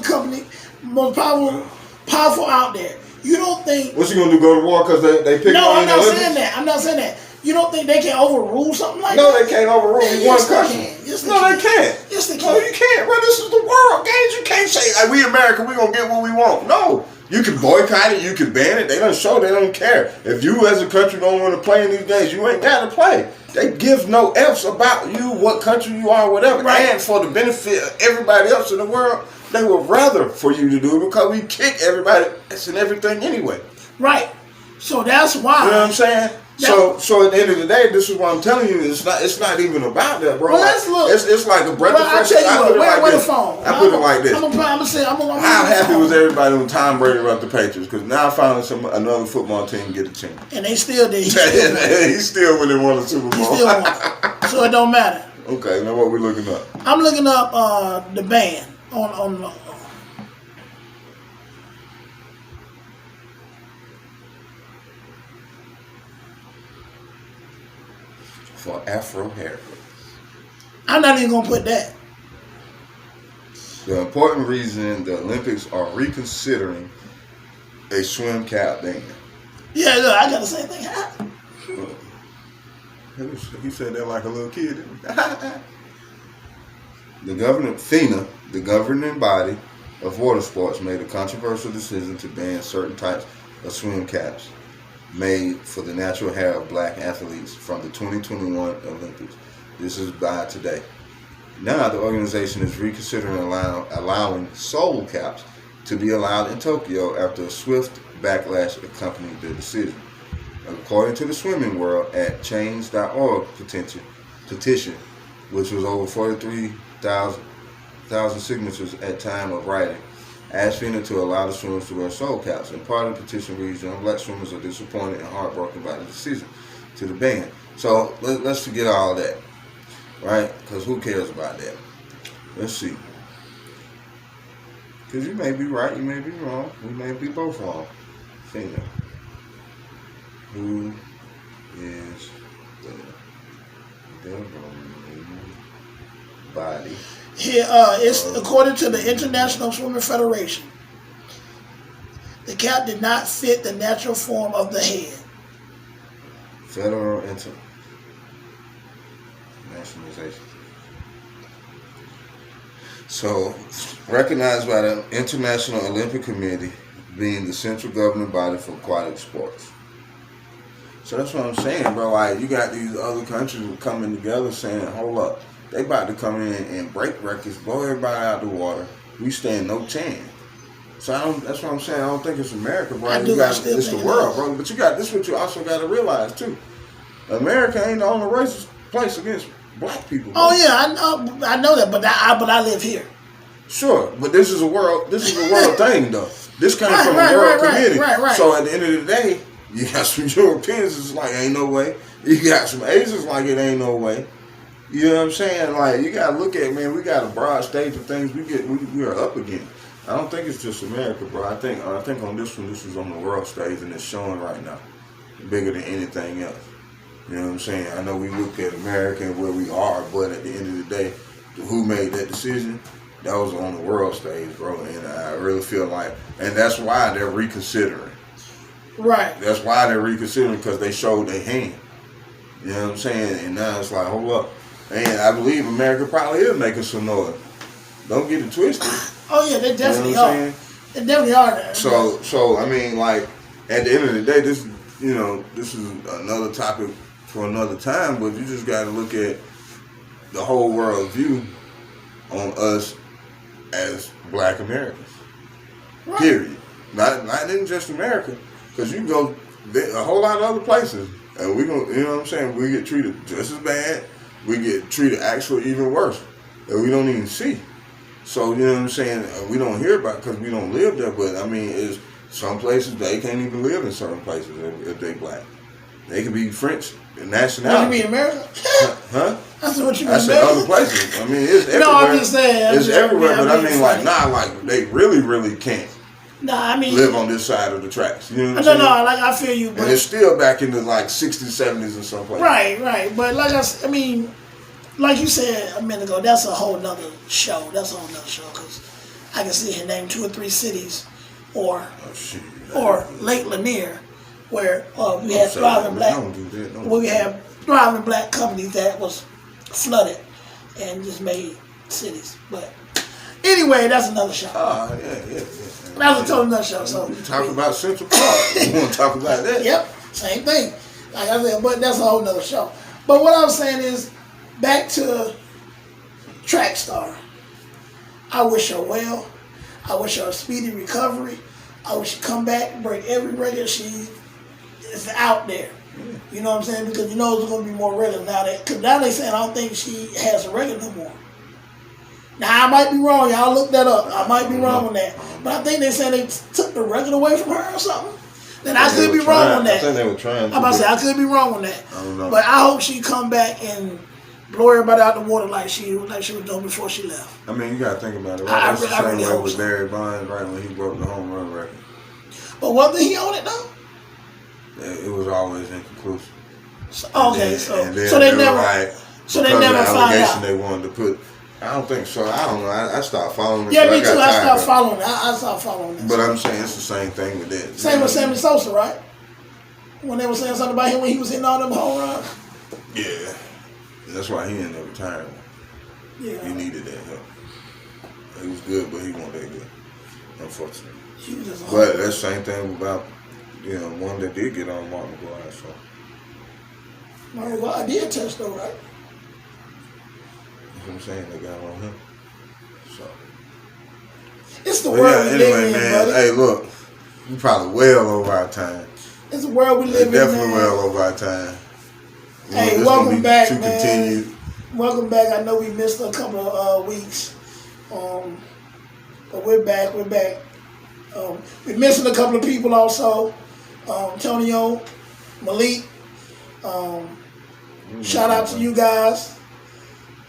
Speaker 4: powerful out there? You don't think?
Speaker 5: What's he gonna do? Go to war because they pick?
Speaker 4: No, I'm not saying that. I'm not saying that. You don't think they can overrule something like that?
Speaker 5: No, they can't overrule one country.
Speaker 4: Yes,
Speaker 5: no, they can't.
Speaker 4: Yes, they can.
Speaker 5: No, you can't, bro. This is the world, guys. You can't say, like, we America, we gonna get what we want. No. You can boycott it, you can ban it. They don't show, they don't care. If you as a country don't want to play in these games, you ain't got to play. They give no F's about you, what country you are, whatever. Right. And for the benefit of everybody else in the world, they would rather for you to do it because we kick everybody and everything anyway.
Speaker 4: Right. So that's why.
Speaker 5: You know what I'm saying? So at the end of the day, this is what I'm telling you. It's not even about that, bro.
Speaker 4: Well, let's look.
Speaker 5: It's like a breath of fresh air. I put it like this. How happy was everybody when Tom Brady left the Patriots? Because now finally another football team get a chance.
Speaker 4: And they still did.
Speaker 5: He still really won the Super Bowl.
Speaker 4: He still won. So it don't matter.
Speaker 5: Okay, now what we looking up?
Speaker 4: I'm looking up the ban on
Speaker 5: for Afro haircuts.
Speaker 4: I'm not even gonna put that.
Speaker 5: The important reason the Olympics are reconsidering a swim cap ban.
Speaker 4: Yeah, look, I got the same thing.
Speaker 5: He said that like a little kid. The FINA, the governing body of water sports, made a controversial decision to ban certain types of swim caps made for the natural hair of black athletes from the 2021 Olympics. This is by today. Now the organization is reconsidering allowing soul caps to be allowed in Tokyo after a swift backlash accompanied the decision. According to the swimming world at change.org petition, which was over 43,000 signatures at time of writing, asked FINA to allow the swimmers to wear soul caps. And part of the petition reads, young black swimmers are disappointed and heartbroken by the decision to the ban. So let's forget all that, right? Because who cares about that? Let's see. Because you may be right, you may be wrong. We may be both wrong. FINA. Who is the governing body?
Speaker 4: Here, it's according to the International Swimming Federation. The cap did not fit the natural form of the head.
Speaker 5: Federal Nationalization. So, recognized by the International Olympic Committee, being the central governing body for aquatic sports. So that's what I'm saying, bro. Like, you got these other countries coming together saying, hold up. They about to come in and break records, blow everybody out the water. We stand no chance. So that's what I'm saying. I don't think it's America, bro. It's the world, bro. But this is what you also got to realize too. America ain't the only racist place against black people, bro.
Speaker 4: Oh yeah, I know that, but I live here.
Speaker 5: Sure, but this is a world thing though. This came from a world committee.
Speaker 4: Right.
Speaker 5: So at the end of the day, you got some Europeans it's like ain't no way. You got some Asians like it ain't no way. You know what I'm saying? Like, you gotta look at, man, we got a broad stage of things we are up against. I don't think it's just America, bro. I think on this one, this is on the world stage and it's showing right now. Bigger than anything else. You know what I'm saying? I know we look at America and where we are, but at the end of the day, who made that decision? That was on the world stage, bro. And I really feel like, and that's why they're reconsidering.
Speaker 4: Right.
Speaker 5: That's why they're reconsidering, because they showed their hand. You know what I'm saying? And now it's like, hold up. And I believe America probably is making some noise. Don't get it twisted.
Speaker 4: Oh yeah, they definitely
Speaker 5: you know
Speaker 4: are. They definitely are there.
Speaker 5: So I mean, like, at the end of the day, this is another topic for another time. But you just got to look at the whole world view on us as Black Americans.
Speaker 4: Right.
Speaker 5: Period. Not in just America, because you go a whole lot of other places, and we gonna, you know what I'm saying, we get treated just as bad. We get treated actually even worse, and we don't even see. So you know what I'm saying. We don't hear about it because we don't live there. But I mean, it's some places they can't even live in certain places if they Black. They can be French nationality.
Speaker 4: What you mean, America?
Speaker 5: Huh?
Speaker 4: I said, what you mean,
Speaker 5: I said
Speaker 4: America?
Speaker 5: other places. I mean, it's everywhere.
Speaker 4: No, I'm just saying.
Speaker 5: It's everywhere, but I mean, like,
Speaker 4: funny.
Speaker 5: like they really can't
Speaker 4: Nah, I mean,
Speaker 5: live on this side of the tracks. You know what I'm
Speaker 4: no,
Speaker 5: saying?
Speaker 4: no, like I feel you, but
Speaker 5: And it's still back in the like 60s, 70s in some places.
Speaker 4: right. But like I mean, like you said a minute ago, that's a whole nother show. That's a whole nother show because I can sit here and name 2 or 3 cities, or Lake Lanier, where we had thriving black. We had thriving black companies that was flooded and just made cities. But anyway, that's another show.
Speaker 5: Yeah.
Speaker 4: That's a total another show. So
Speaker 5: You talk about Central Park. You want to talk about that?
Speaker 4: Yep, same thing. Like I said, but that's a whole nother show. But what I was saying is, back to Track Star. I wish her well. I wish her a speedy recovery. I wish she come back and break every record she is out there. You know what I'm saying? Because you know there's going to be more records now. Because now they saying I don't think she has a record no more. Now, I might be wrong. Y'all look that up. I might be wrong on that. But I think they said they took the record away from her or something. Then I could be wrong on that.
Speaker 5: I think they were trying to.
Speaker 4: I'm about to say, I could be wrong on that.
Speaker 5: I don't know.
Speaker 4: But I hope she come back and blow everybody out the water like she was doing before she left.
Speaker 5: I mean, you got to think about it.
Speaker 4: I
Speaker 5: Right? That's the
Speaker 4: really
Speaker 5: same way
Speaker 4: hope
Speaker 5: with
Speaker 4: so.
Speaker 5: Barry Bonds, right, when he broke the home run record.
Speaker 4: But wasn't he on it though?
Speaker 5: It was always inconclusive.
Speaker 4: So,
Speaker 5: And
Speaker 4: okay,
Speaker 5: then
Speaker 4: so
Speaker 5: they
Speaker 4: they
Speaker 5: were
Speaker 4: never.
Speaker 5: like,
Speaker 4: So they
Speaker 5: because
Speaker 4: never
Speaker 5: of the
Speaker 4: found
Speaker 5: allegation
Speaker 4: out.
Speaker 5: they wanted to put. I don't think so. I don't know. I stopped following it.
Speaker 4: Yeah,
Speaker 5: so
Speaker 4: me too. I
Speaker 5: got tired
Speaker 4: stopped
Speaker 5: of it.
Speaker 4: following. I stopped following that.
Speaker 5: But I'm saying it's the same thing with that.
Speaker 4: Same with Sammy Sosa, right? When they were saying something about him when he was hitting all them home runs.
Speaker 5: Yeah. That's why he ended up retiring.
Speaker 4: Yeah.
Speaker 5: He needed that help. He was good, but he wasn't that good, unfortunately.
Speaker 4: He was just
Speaker 5: But that's the same thing about, one that did get on Mark McGuire. So
Speaker 4: well, I did touch though, right?
Speaker 5: that's what I'm saying. They got on him. So.
Speaker 4: It's the
Speaker 5: But
Speaker 4: world
Speaker 5: yeah,
Speaker 4: we live
Speaker 5: anyway,
Speaker 4: in,
Speaker 5: man.
Speaker 4: buddy.
Speaker 5: Hey, look, we probably well over our time.
Speaker 4: It's the world we live in,
Speaker 5: Definitely
Speaker 4: man.
Speaker 5: well over our time.
Speaker 4: Hey,
Speaker 5: It's
Speaker 4: welcome
Speaker 5: gonna be
Speaker 4: back,
Speaker 5: to
Speaker 4: man.
Speaker 5: continue.
Speaker 4: Welcome back. I know we missed a couple of weeks, but we're back. We're back. We're missing a couple of people also. Antonio, Malik. Shout out to you guys.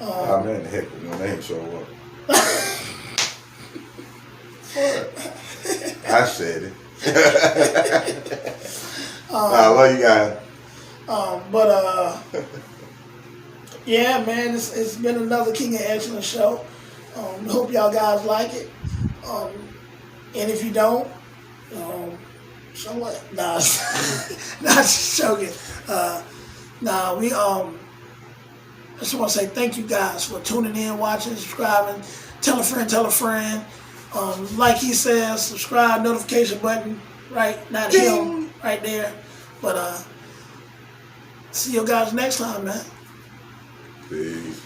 Speaker 5: Oh man, the heck, they ain't show up. I said it. I love you guys.
Speaker 4: Yeah, man, it's been another King of Excellence show. Hope y'all guys like it. And if you don't, so what? Nah, not just joking. We I just want to say thank you guys for tuning in, watching, subscribing. Tell a friend. Like he says, subscribe, notification button, right? Not him, right there. But see you guys next time, man.
Speaker 5: Peace.